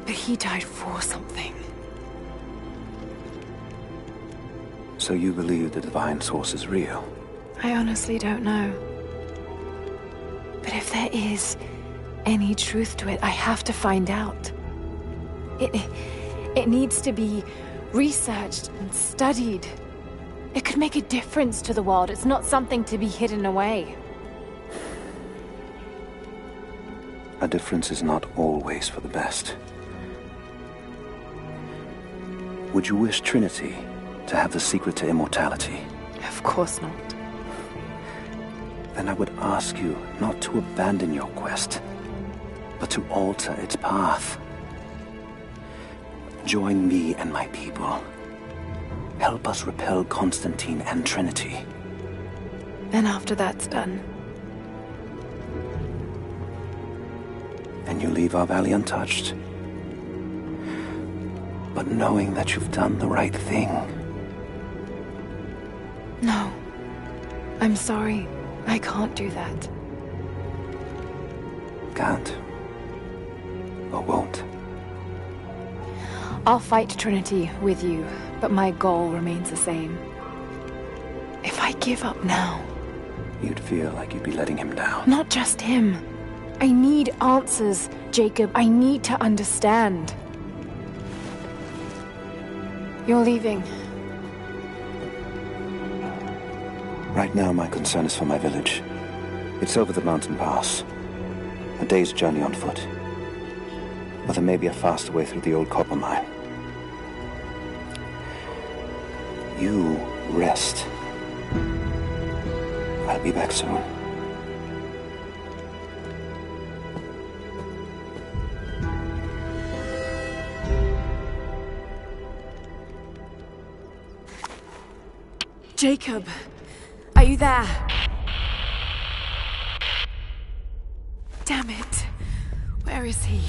But he died for something. So you believe the divine source is real? I honestly don't know. But if there is any truth to it, I have to find out. It needs to be researched and studied. It could make a difference to the world. It's not something to be hidden away. A difference is not always for the best. Would you wish Trinity to have the secret to immortality? Of course not. Then I would ask you not to abandon your quest, but to alter its path. Join me and my people. Help us repel Constantine and Trinity. Then after that's done... And you leave our valley untouched. But knowing that you've done the right thing. No. I'm sorry. I can't do that. Can't. Or won't. I'll fight Trinity with you, but my goal remains the same. If I give up now... You'd feel like you'd be letting him down. Not just him. I need answers, Jacob. I need to understand. You're leaving. Right now, my concern is for my village. It's over the mountain pass. A day's journey on foot. But there may be a faster way through the old copper mine. You rest. I'll be back soon. Jacob, are you there? Damn it. Where is he?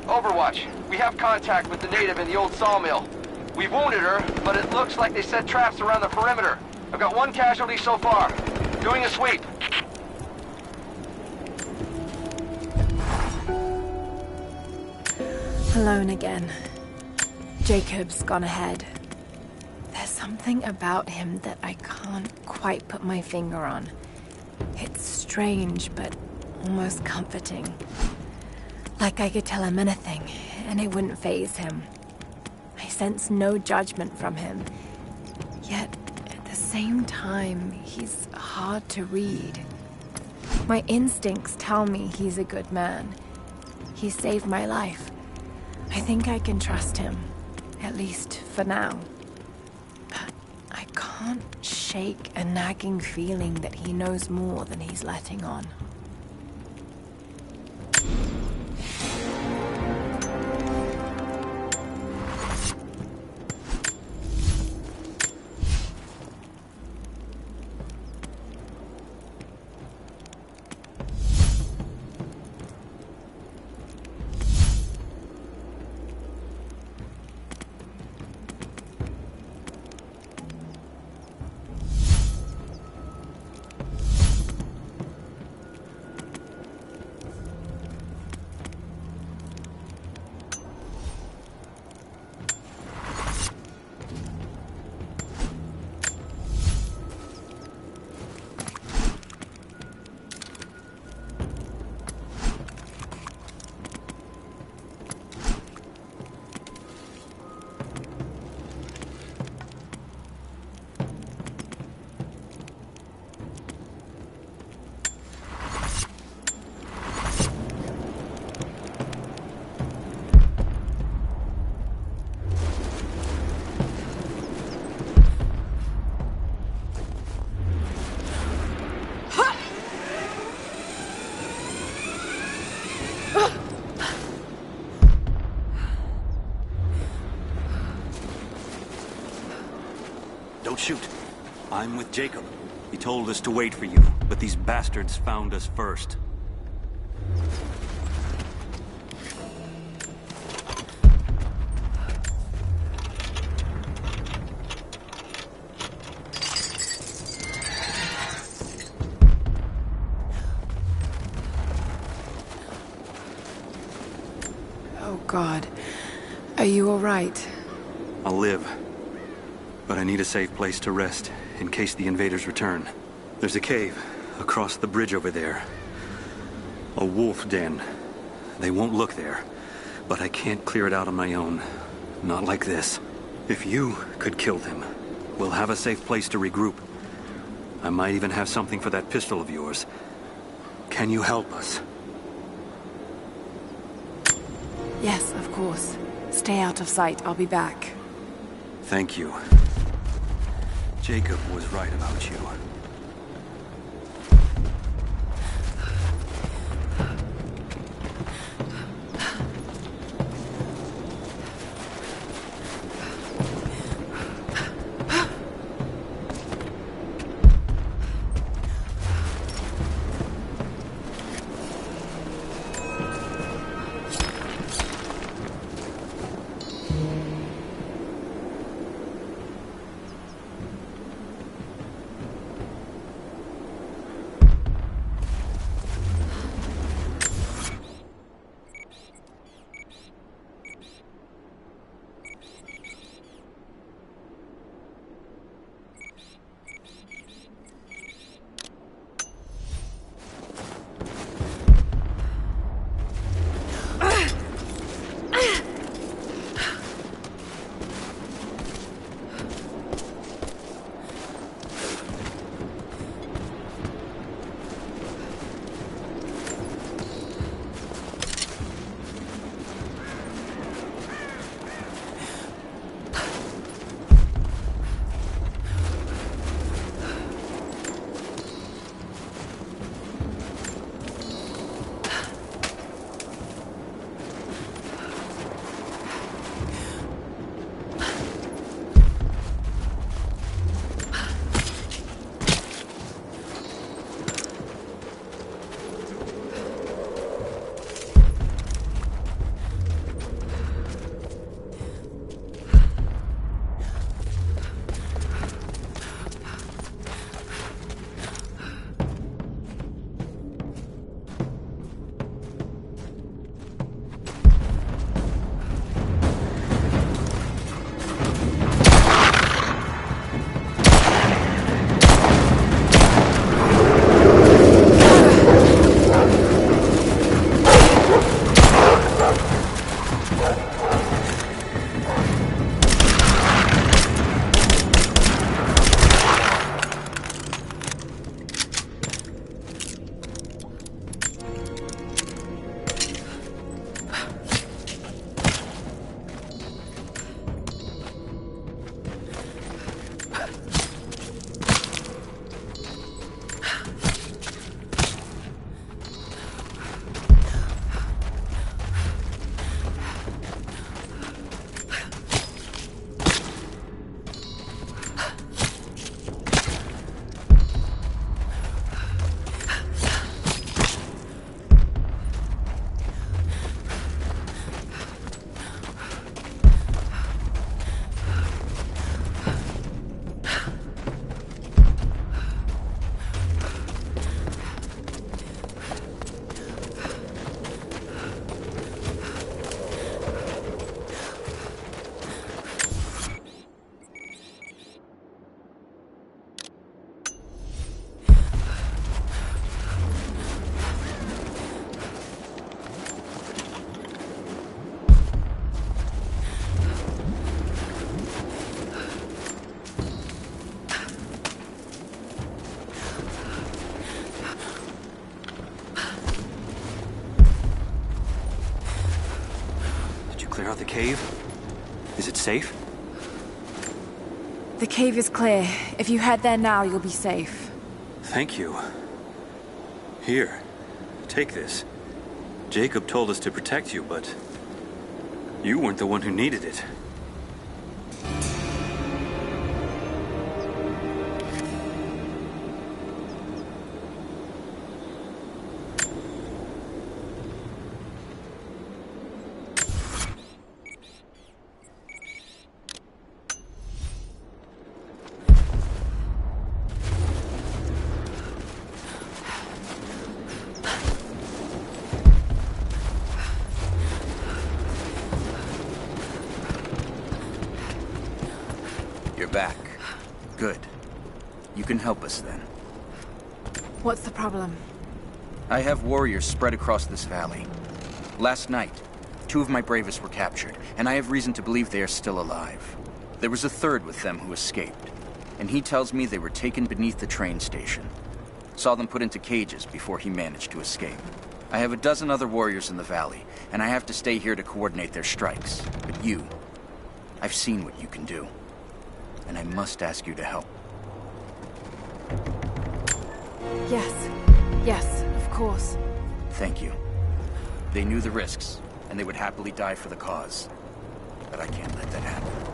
Overwatch, we have contact with the native in the old sawmill. We've wounded her, but it looks like they set traps around the perimeter. I've got one casualty so far. Doing a sweep. Alone again. Jacob's gone ahead. There's something about him that I can't quite put my finger on. It's strange, but almost comforting. Like I could tell him anything, and it wouldn't faze him. I sense no judgment from him. Yet, at the same time, he's hard to read. My instincts tell me he's a good man. He saved my life. I think I can trust him, at least for now. But I can't shake a nagging feeling that he knows more than he's letting on. Don't shoot. I'm with Jacob. He told us to wait for you, but these bastards found us first. Oh, God. Are you all right? I'll live. But I need a safe place to rest, in case the invaders return. There's a cave across the bridge over there. A wolf den. They won't look there, but I can't clear it out on my own. Not like this. If you could kill them, we'll have a safe place to regroup. I might even have something for that pistol of yours. Can you help us? Yes, of course. Stay out of sight. I'll be back. Thank you. Jacob was right about you. the cave? Is it safe? The cave is clear. If you head there now, you'll be safe. Thank you. Here, take this. Jacob told us to protect you, but you weren't the one who needed it. Back. Good. You can help us then. What's the problem? I have warriors spread across this valley. Last night, 2 of my bravest were captured, and I have reason to believe they are still alive. There was a third with them who escaped, and he tells me they were taken beneath the train station. Saw them put into cages before he managed to escape. I have a dozen other warriors in the valley, and I have to stay here to coordinate their strikes. But you, I've seen what you can do. And I must ask you to help. Yes, of course. Thank you. They knew the risks, and they would happily die for the cause. But I can't let that happen.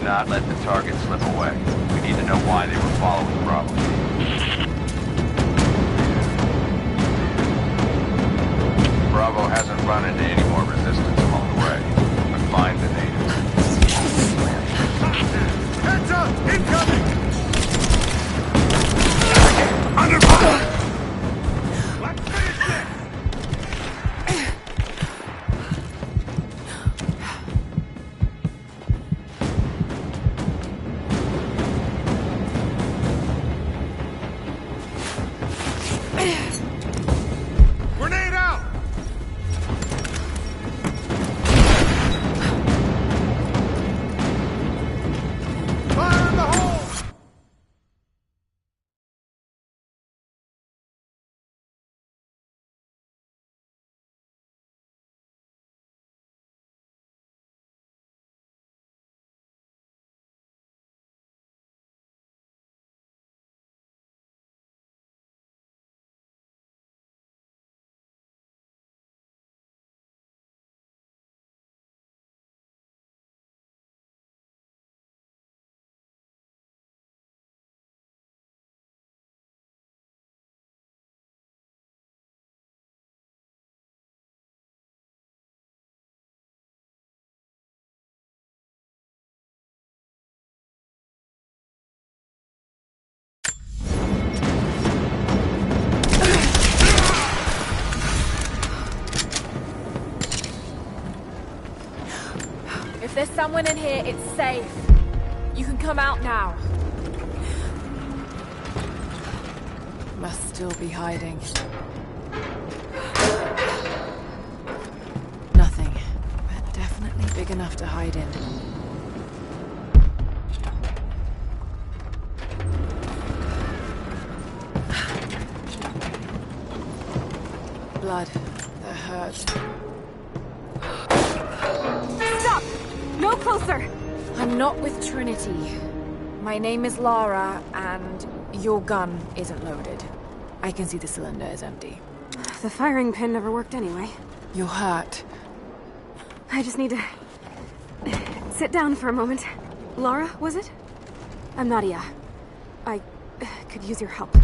not let the target slip away. We need to know why they were following Bravo. Bravo hasn't run into any more resistance along the way. Grenade out! Fire in the hole! If there's someone in here, it's safe. You can come out now. Must still be hiding. Nothing, but definitely big enough to hide in. Blood. That hurt. Stop! No closer! I'm not with Trinity. My name is Lara, and your gun isn't loaded. I can see the cylinder is empty. The firing pin never worked anyway. You're hurt. I just need to sit down for a moment. Lara, was it? I'm Nadia. I could use your help.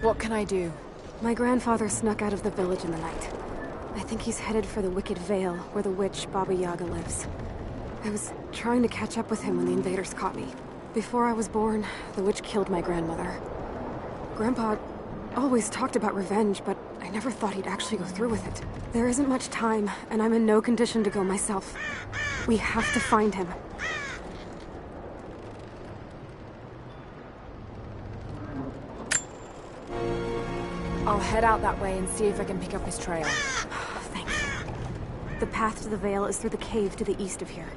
What can I do? My grandfather snuck out of the village in the night. I think he's headed for the Wicked Vale, where the witch Baba Yaga lives. I was trying to catch up with him when the invaders caught me. Before I was born, the witch killed my grandmother. Grandpa always talked about revenge, but I never thought he'd actually go through with it. There isn't much time, and I'm in no condition to go myself. We have to find him. I'll head out that way and see if I can pick up his trail. Thank you. The path to the Vale is through the cave to the east of here.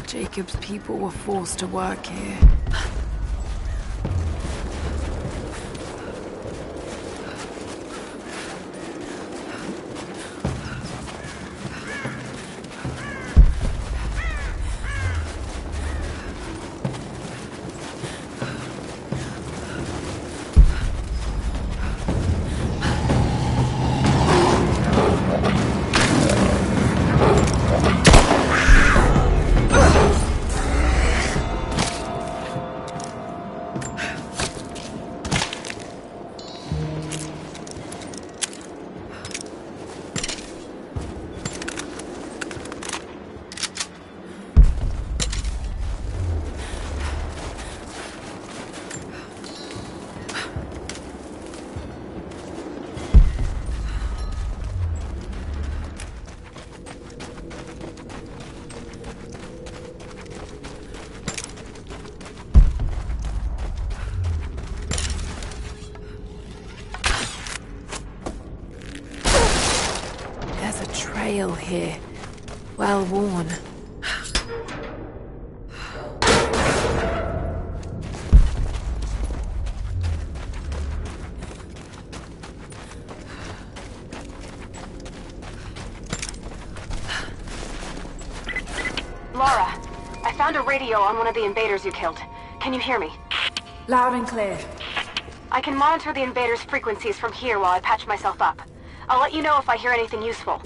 Jacob's people were forced to work here. Trail here. Well worn. Lara, I found a radio on one of the invaders you killed. Can you hear me? Loud and clear. I can monitor the invaders' frequencies from here while I patch myself up. I'll let you know if I hear anything useful.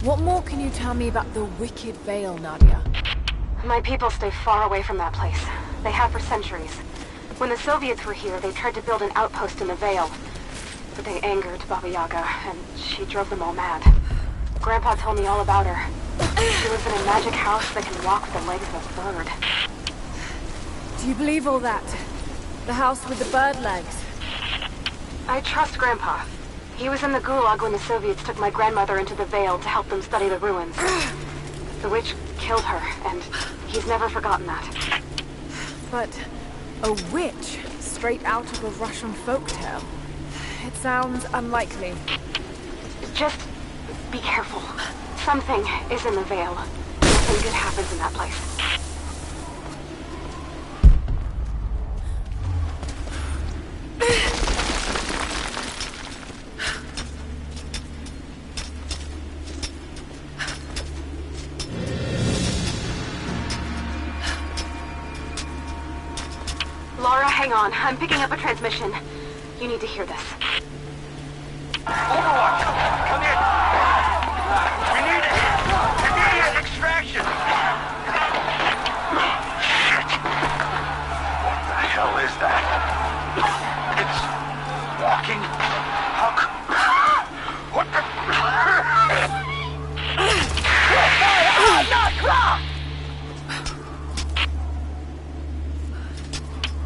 What more can you tell me about the Wicked Vale, Nadia? My people stay far away from that place. They have for centuries. When the Soviets were here, they tried to build an outpost in the Vale. But they angered Baba Yaga, and she drove them all mad. Grandpa told me all about her. She lives in a magic house that can walk with the legs of a bird. Do you believe all that? The house with the bird legs? I trust Grandpa. He was in the Gulag when the Soviets took my grandmother into the Vale to help them study the ruins. The witch killed her, and he's never forgotten that. But a witch? Straight out of a Russian folktale? It sounds unlikely. Just be careful. Something is in the Vale. Nothing good happens in that place. Lara, hang on. I'm picking up a transmission. You need to hear this. Overwatch! Come in! We need it! Immediate extraction! Shit! What the hell is that? It's walking? What the...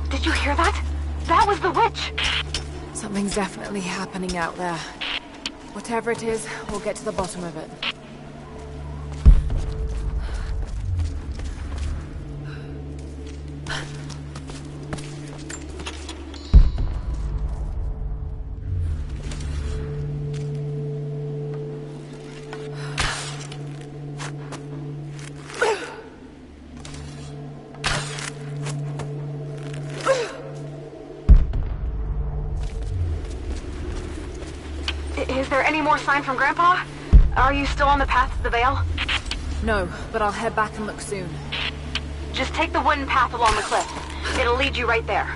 Did you hear that? That was the witch! Something's definitely happening out there. Whatever it is, we'll get to the bottom of it. Is there any more sign from Grandpa? Are you still on the path to the Vale? No, but I'll head back and look soon. Just take the wooden path along the cliff. It'll lead you right there.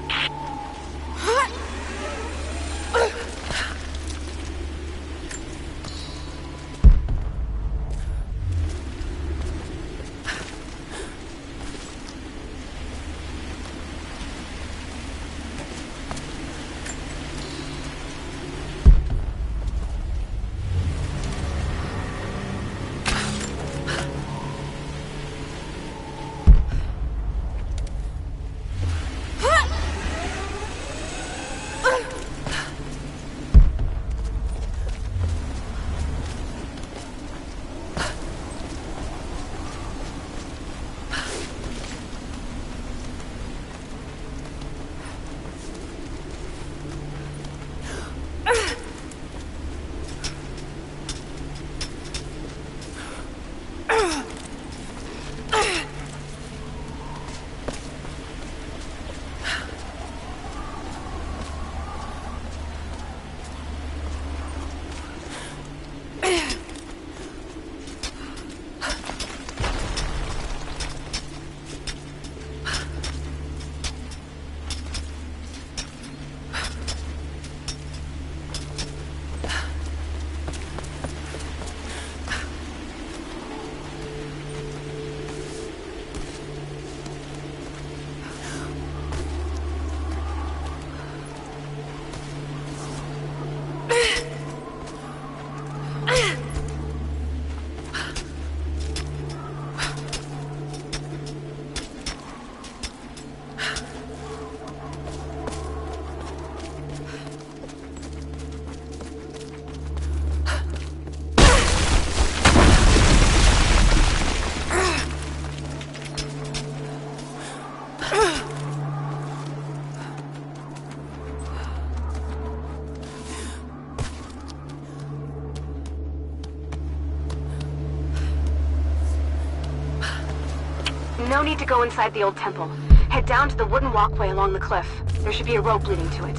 No need to go inside the old temple. Head down to the wooden walkway along the cliff. There should be a rope leading to it.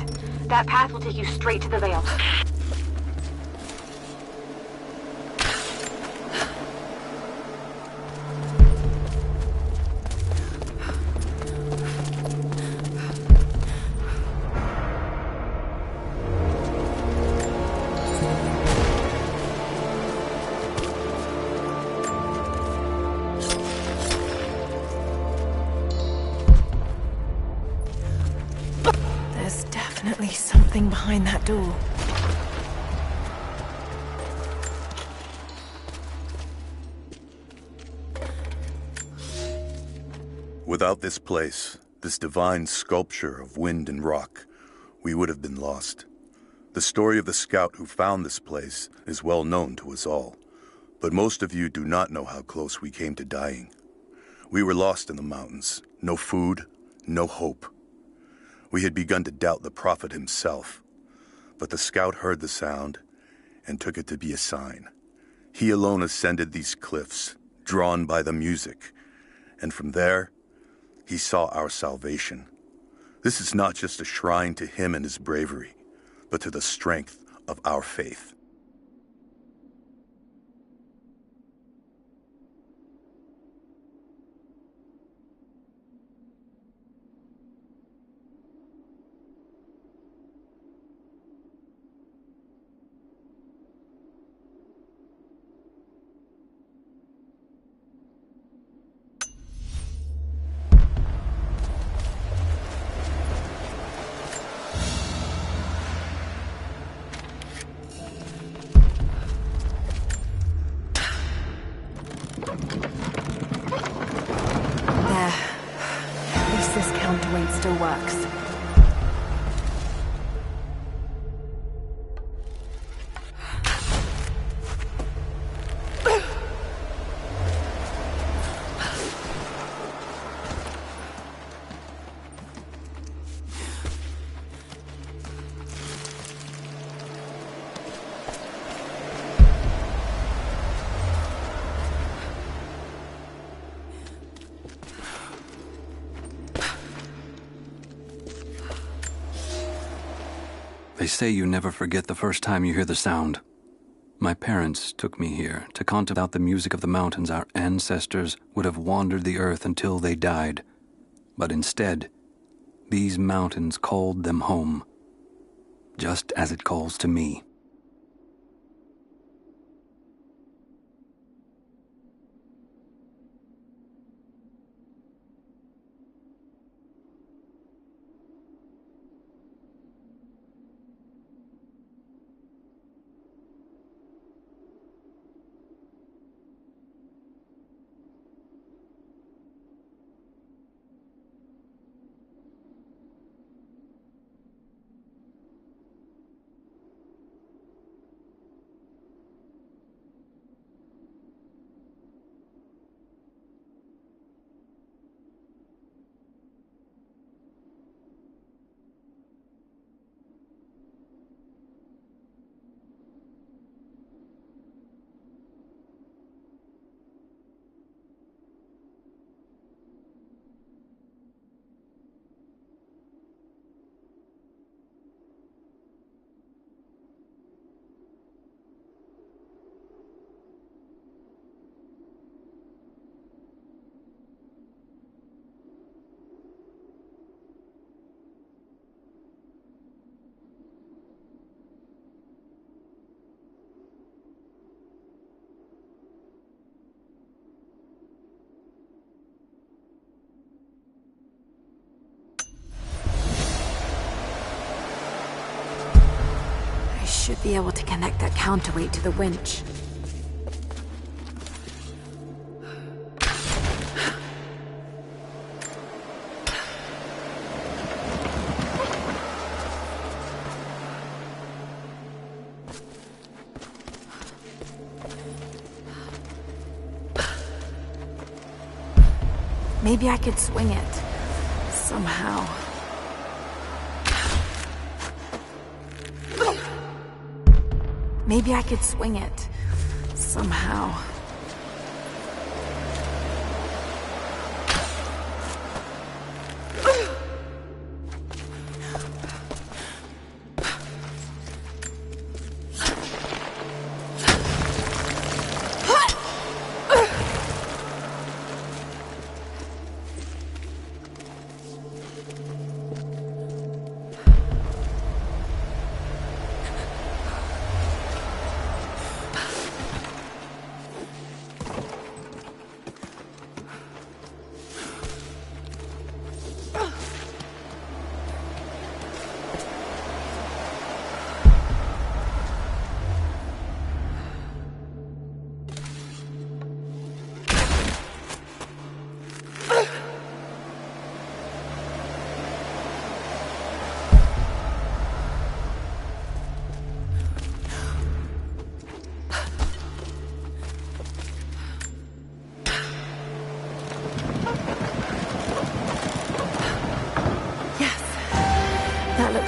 That path will take you straight to the Vale. be something behind that door. Without this place, this divine sculpture of wind and rock, we would have been lost. The story of the scout who found this place is well known to us all, but most of you do not know how close we came to dying. We were lost in the mountains, no food, no hope. We had begun to doubt the prophet himself, but the scout heard the sound and took it to be a sign. He alone ascended these cliffs, drawn by the music, and from there, he saw our salvation. This is not just a shrine to him and his bravery, but to the strength of our faith. Still works. They say you never forget the first time you hear the sound. My parents took me here to contemplate the music of the mountains. Our ancestors would have wandered the earth until they died. But instead, these mountains called them home, just as it calls to me. Should be able to connect that counterweight to the winch. Maybe I could swing it somehow. Maybe I could swing it somehow.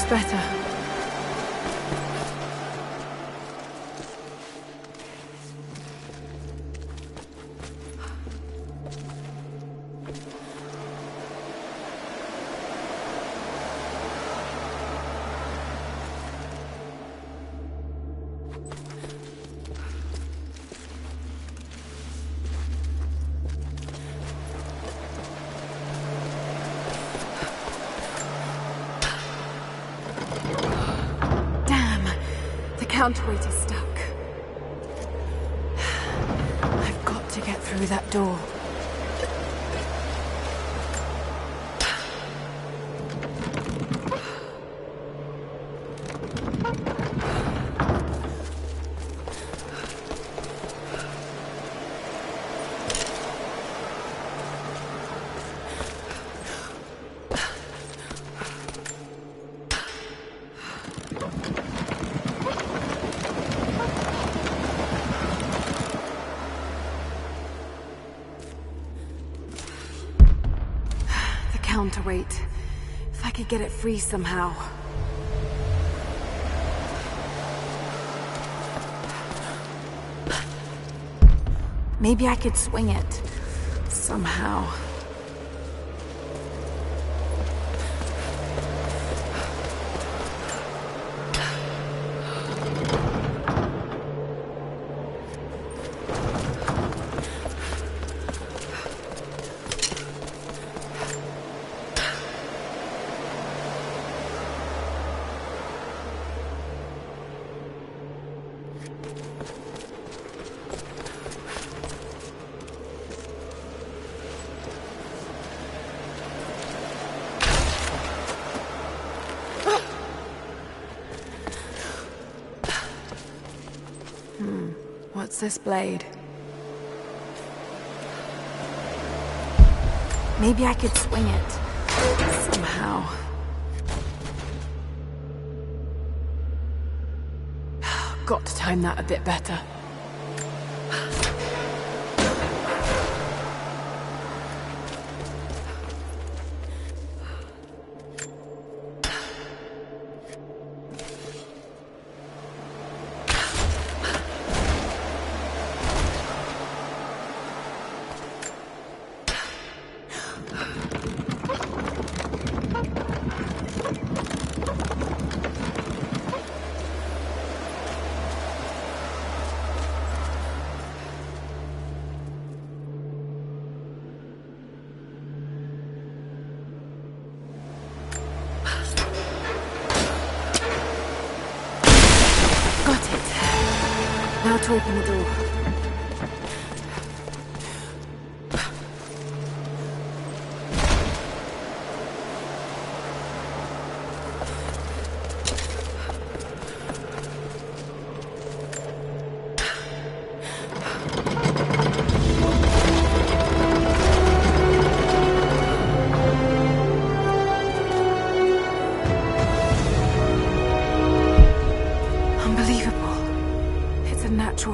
better. Counterweight is stuck. I've got to get through that door. Counterweight. If I could get it free somehow. Maybe I could swing it. Somehow. What's this blade? Maybe I could swing it. Somehow. Got to time that a bit better. Now to open the door.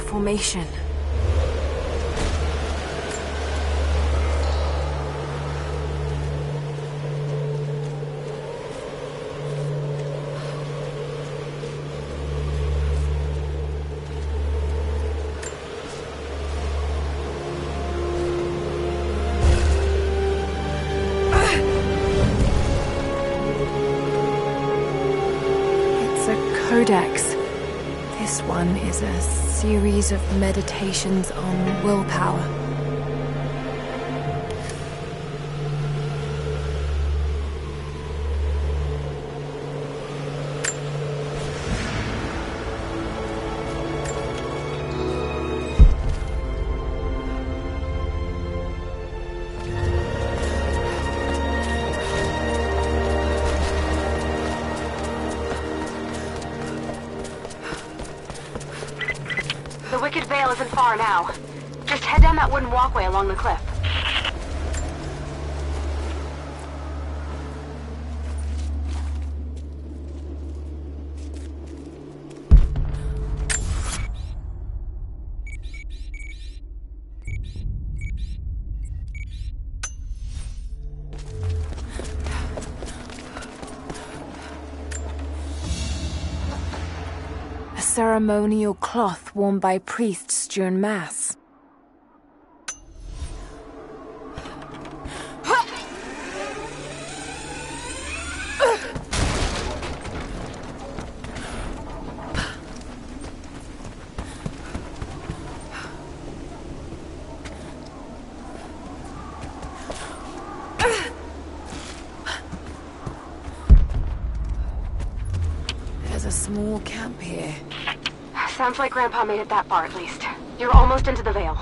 Formation. It's a codex. This one is a series of meditations on willpower. The Wicked Vale isn't far now. Just head down that wooden walkway along the cliff. ceremonial cloth worn by priests during Mass. There's a small camp here. Sounds like Grandpa made it that far at least. You're almost into the Vale.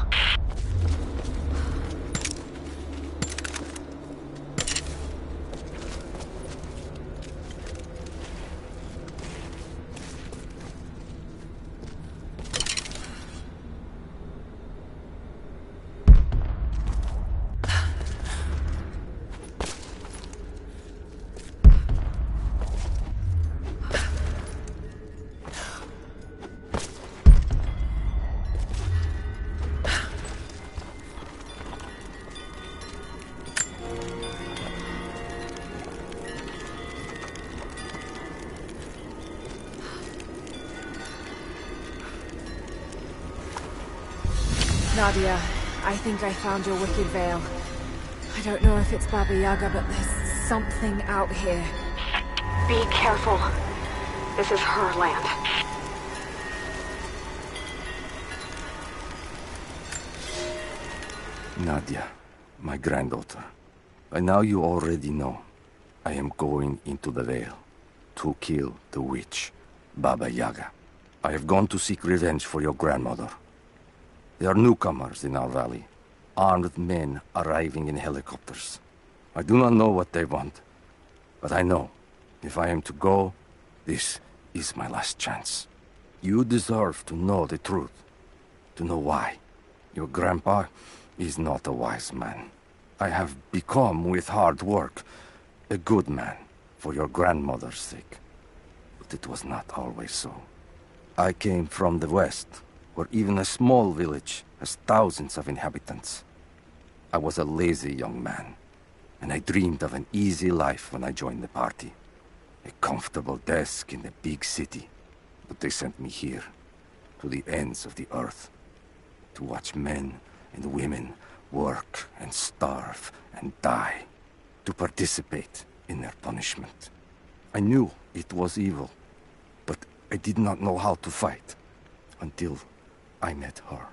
Nadia, I think I found your wicked veil. I don't know if it's Baba Yaga, but there's something out here. Be careful. This is her land. Nadia, my granddaughter. By now you already know. I am going into the Vale to kill the witch, Baba Yaga. I have gone to seek revenge for your grandmother. There are newcomers in our valley, armed men arriving in helicopters. I do not know what they want, but I know if I am to go, this is my last chance. You deserve to know the truth, to know why. Your grandpa is not a wise man. I have become, with hard work, a good man for your grandmother's sake. But it was not always so. I came from the west, where even a small village has thousands of inhabitants. I was a lazy young man, and I dreamed of an easy life when I joined the party. A comfortable desk in the big city. But they sent me here, to the ends of the earth, to watch men and women work and starve and die, to participate in their punishment. I knew it was evil, but I did not know how to fight until I met her.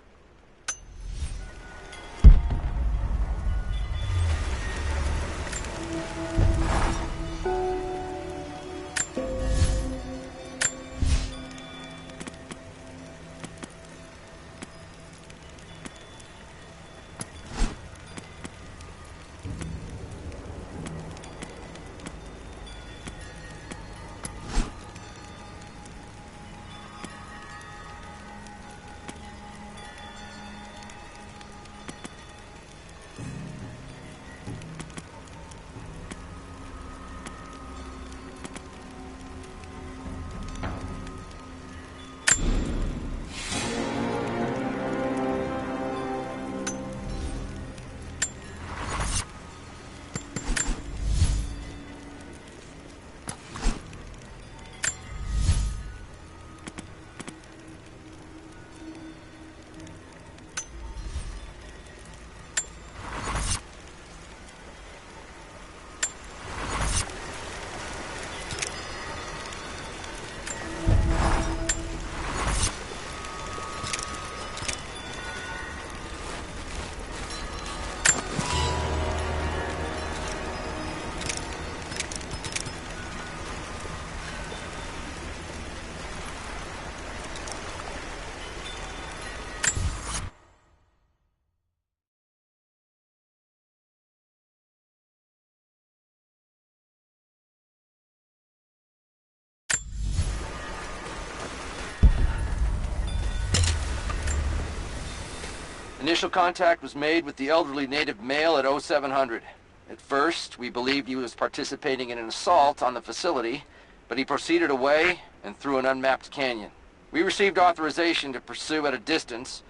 Initial contact was made with the elderly native male at 0700. At first, we believed he was participating in an assault on the facility, but he proceeded away and through an unmapped canyon. We received authorization to pursue at a distance,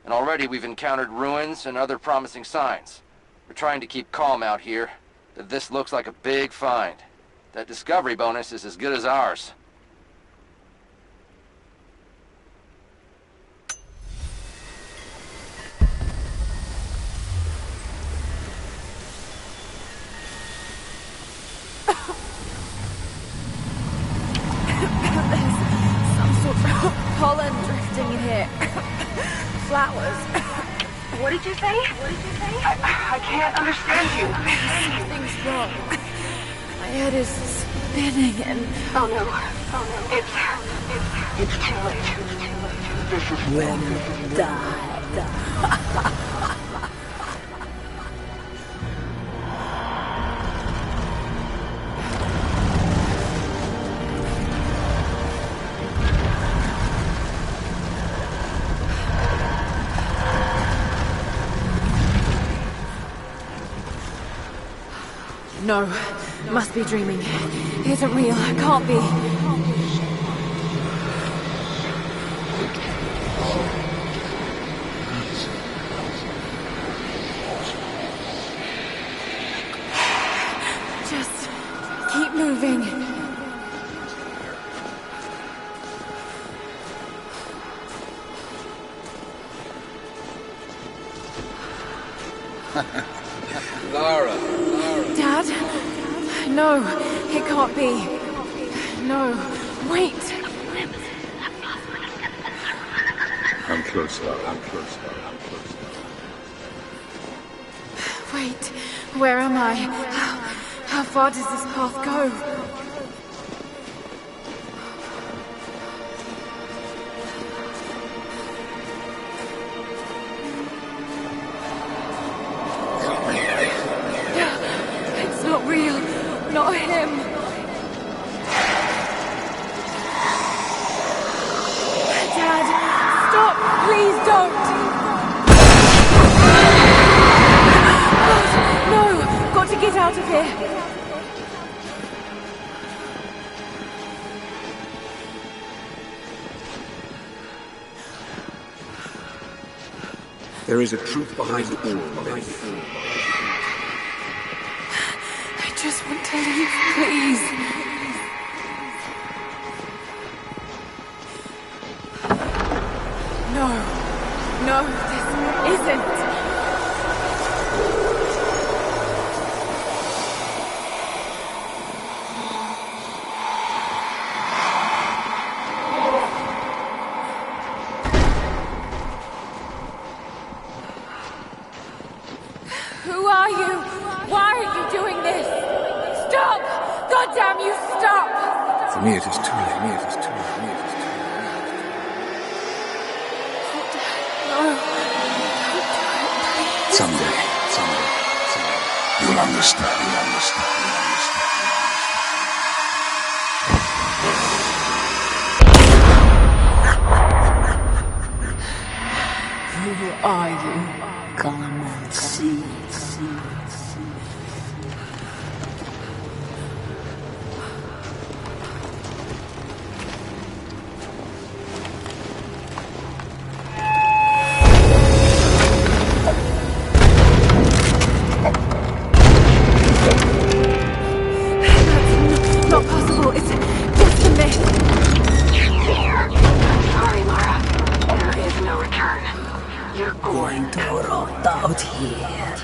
and already we've encountered ruins and other promising signs. We're trying to keep calm out here, that this looks like a big find. That discovery bonus is as good as ours. Pollen drifting in here. Flowers. What did you say? I can't understand you. Something's wrong. My head is spinning and... Oh no. It's too late. This is when die. No, must be dreaming. Isn't real, can't be. Just keep moving. Lara. Dad? No, it can't be. No, wait. I'm close, Lara. Wait, where am I? How far does this path go? It's not real. Not him. Dad, stop! Please don't! No! Got to get out of here! There is a truth behind all. I just want to leave, please. No, this isn't. Who are you? Why are you doing this? Stop! God damn you, stop! For me, it is too late. Someday. You'll understand. Who are you? Come and see. Not possible. It's just a myth. Sorry, Lara. There is no return. You're Going to rot out here.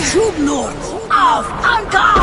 Schubnur auf Anker!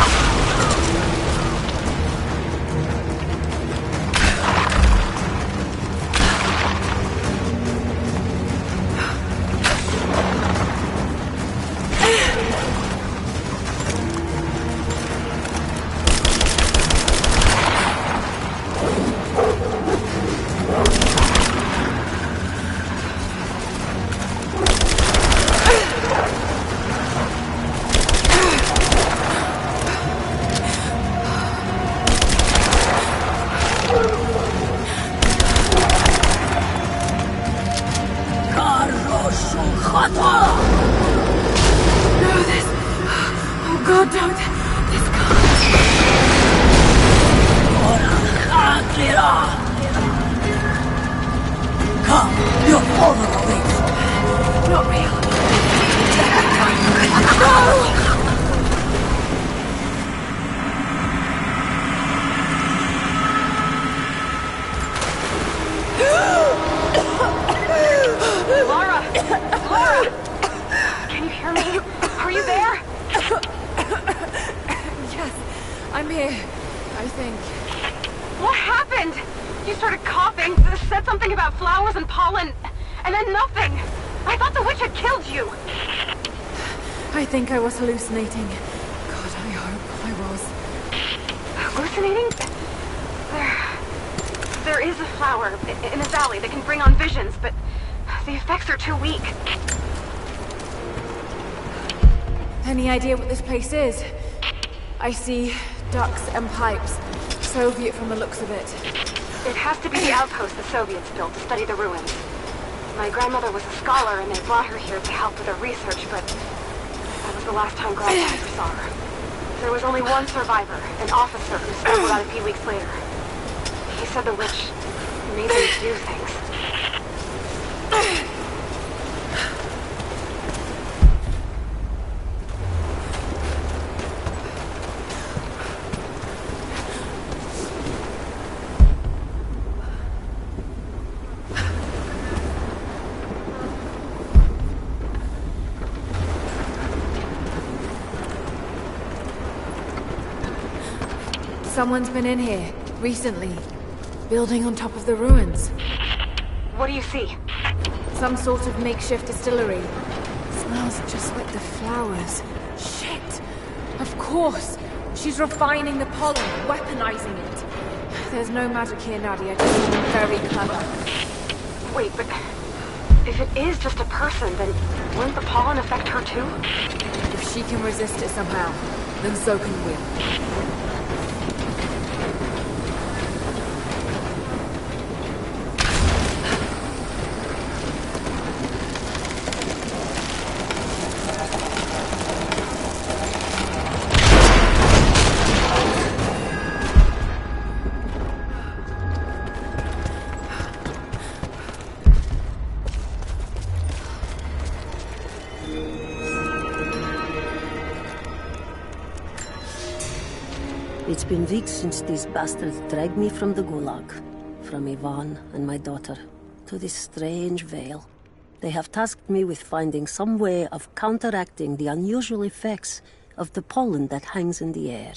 I'm here, I think. What happened? You started coughing, said something about flowers and pollen, and then nothing. I thought the witch had killed you. I think I was hallucinating. God, I hope I was. Hallucinating? There is a flower in the valley that can bring on visions, but the effects are too weak. Any idea what this place is? I see ducts and pipes. Soviet from the looks of it. It has to be the outpost the Soviets built to study the ruins. My grandmother was a scholar and they brought her here to help with her research, but that was the last time Grandpa ever saw her. There was only one survivor, an officer who stumbled out a few weeks later. He said the witch made him do things. Someone's been in here, recently. Building on top of the ruins. What do you see? Some sort of makeshift distillery. Smells just like the flowers. Shit! Of course! She's refining the pollen, weaponizing it. There's no magic here, Nadia, just very clever. Wait, but if it is just a person, then wouldn't the pollen affect her too? If she can resist it somehow, then so can we. It's been weeks since these bastards dragged me from the Gulag, from Ivan and my daughter, to this strange veil. They have tasked me with finding some way of counteracting the unusual effects of the pollen that hangs in the air.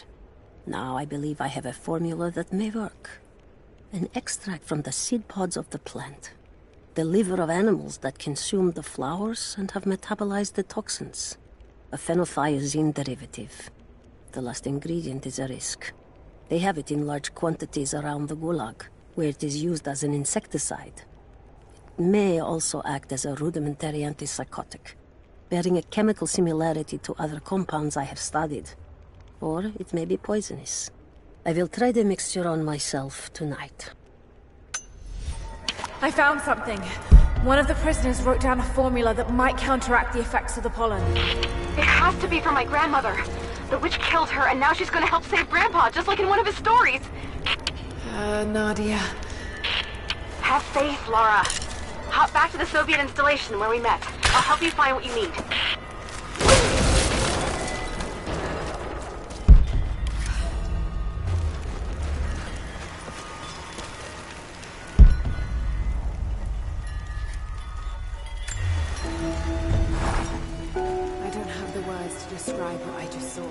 Now I believe I have a formula that may work. An extract from the seed pods of the plant. The liver of animals that consumed the flowers and have metabolized the toxins. A phenothiazine derivative. The last ingredient is a risk. They have it in large quantities around the Gulag, where it is used as an insecticide. It may also act as a rudimentary antipsychotic, bearing a chemical similarity to other compounds I have studied. Or it may be poisonous. I will try the mixture on myself tonight. I found something. One of the prisoners wrote down a formula that might counteract the effects of the pollen. It has to be for my grandmother. The witch killed her, and now she's gonna help save Grandpa, just like in one of his stories. Nadia. Have faith, Lara. Hop back to the Soviet installation where we met. I'll help you find what you need. Describe what I just saw.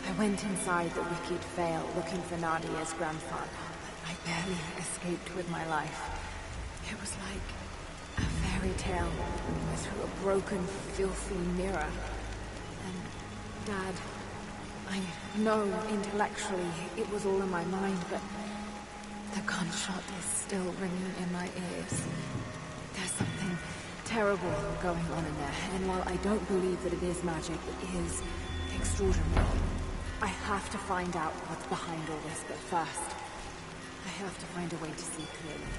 I went inside the wicked vale looking for Nadia's grandfather, but I barely escaped with my life. It was like a fairy tale through a broken, filthy mirror. And Dad, I know intellectually it was all in my mind, but the gunshot is still ringing in my ears. There's something terrible going on in there, and while I don't believe that it is magic, it is extraordinary. I have to find out what's behind all this, but first, I have to find a way to see clearly.